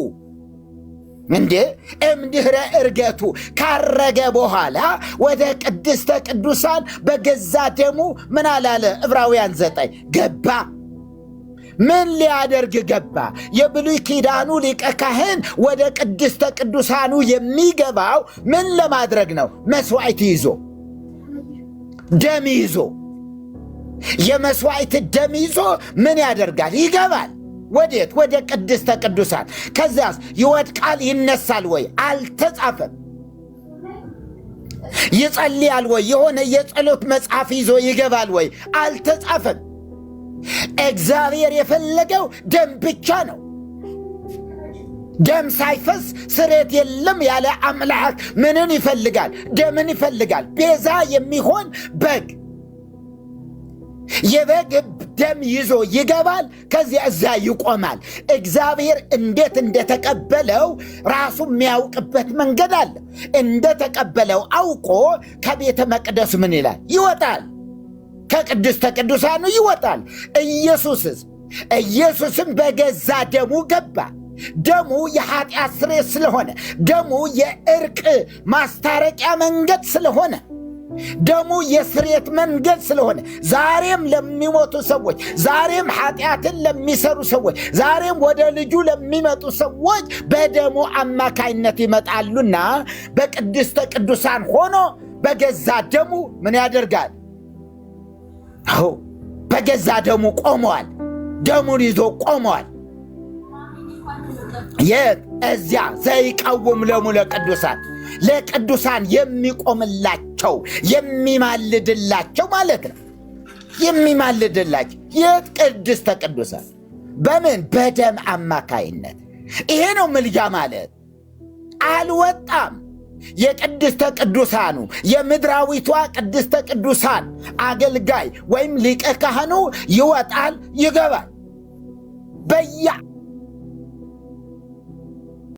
እምድኅረ ዕርገቱ ካረገ በኋላ ወደ ቅድስተ ቅዱሳን በገዛ ደሙ ምን አላለ? ዕብራውያን 9 ገባ። ምን ሊያደርግ ገባ? የብሉይ ኪዳኑ ሊቀ ካህን ወደ ቅድስተ ቅዱሳኑ የሚገባው ምን ለማድረግ ነው? መስዋዕት ይዞ ደም ይዞ የመስዋዕት ደም ይዞ ምን ያደርጋል? ይገባል። ወዴት? ወደ ቅድስተ ቅዱሳን። ከዚያስ ይወድቃል፣ ይነሳል ወይ? አልተጻፈም። ይጸልያል ወይ? የሆነ የጸሎት መጽሐፍ ይዞ ይገባል ወይ? አልተጻፈም። እግዚአብሔር የፈለገው ደም ብቻ ነው። ደም ሳይፈስ ስርየት የለም ያለ አምላክ ምንን ይፈልጋል? ደምን ይፈልጋል። ቤዛ የሚሆን በግ፣ የበግ ደም ይዞ ይገባል። ከዚያ እዛ ይቆማል። እግዚአብሔር እንዴት እንደተቀበለው ራሱ የሚያውቅበት መንገድ አለ። እንደተቀበለው አውቆ ከቤተ መቅደሱ ምን ይላል? ይወጣል። ከቅድስተ ቅዱሳኑ ይወጣል። ኢየሱስም በገዛ ደሙ ገባ። ደሙ የኃጢአት ስርየት ስለሆነ፣ ደሙ የእርቅ ማስታረቂያ መንገድ ስለሆነ፣ ደሙ የስርየት መንገድ ስለሆነ ዛሬም ለሚሞቱ ሰዎች፣ ዛሬም ኃጢአትን ለሚሰሩ ሰዎች፣ ዛሬም ወደ ልጁ ለሚመጡ ሰዎች በደሙ አማካይነት ይመጣሉና በቅድስተ ቅዱሳን ሆኖ በገዛ ደሙ ምን ያደርጋል? በገዛ ደሙ ቆመዋል። ደሙን ይዞ ቆመዋል። እዚያ ዘይቀውም ሎሙ ለቅዱሳን፣ ለቅዱሳን የሚቆምላቸው የሚማልድላቸው ማለት ነው። የሚማልድላቸው የት? ቅድስተ ቅዱሳን። በምን? በደም አማካይነት። ይሄ ነው ምልጃ ማለት። አልወጣም። የቅድስተ ቅዱሳኑ የምድራዊቷ ቅድስተ ቅዱሳን አገልጋይ ወይም ሊቀ ካህኑ ይወጣል፣ ይገባል።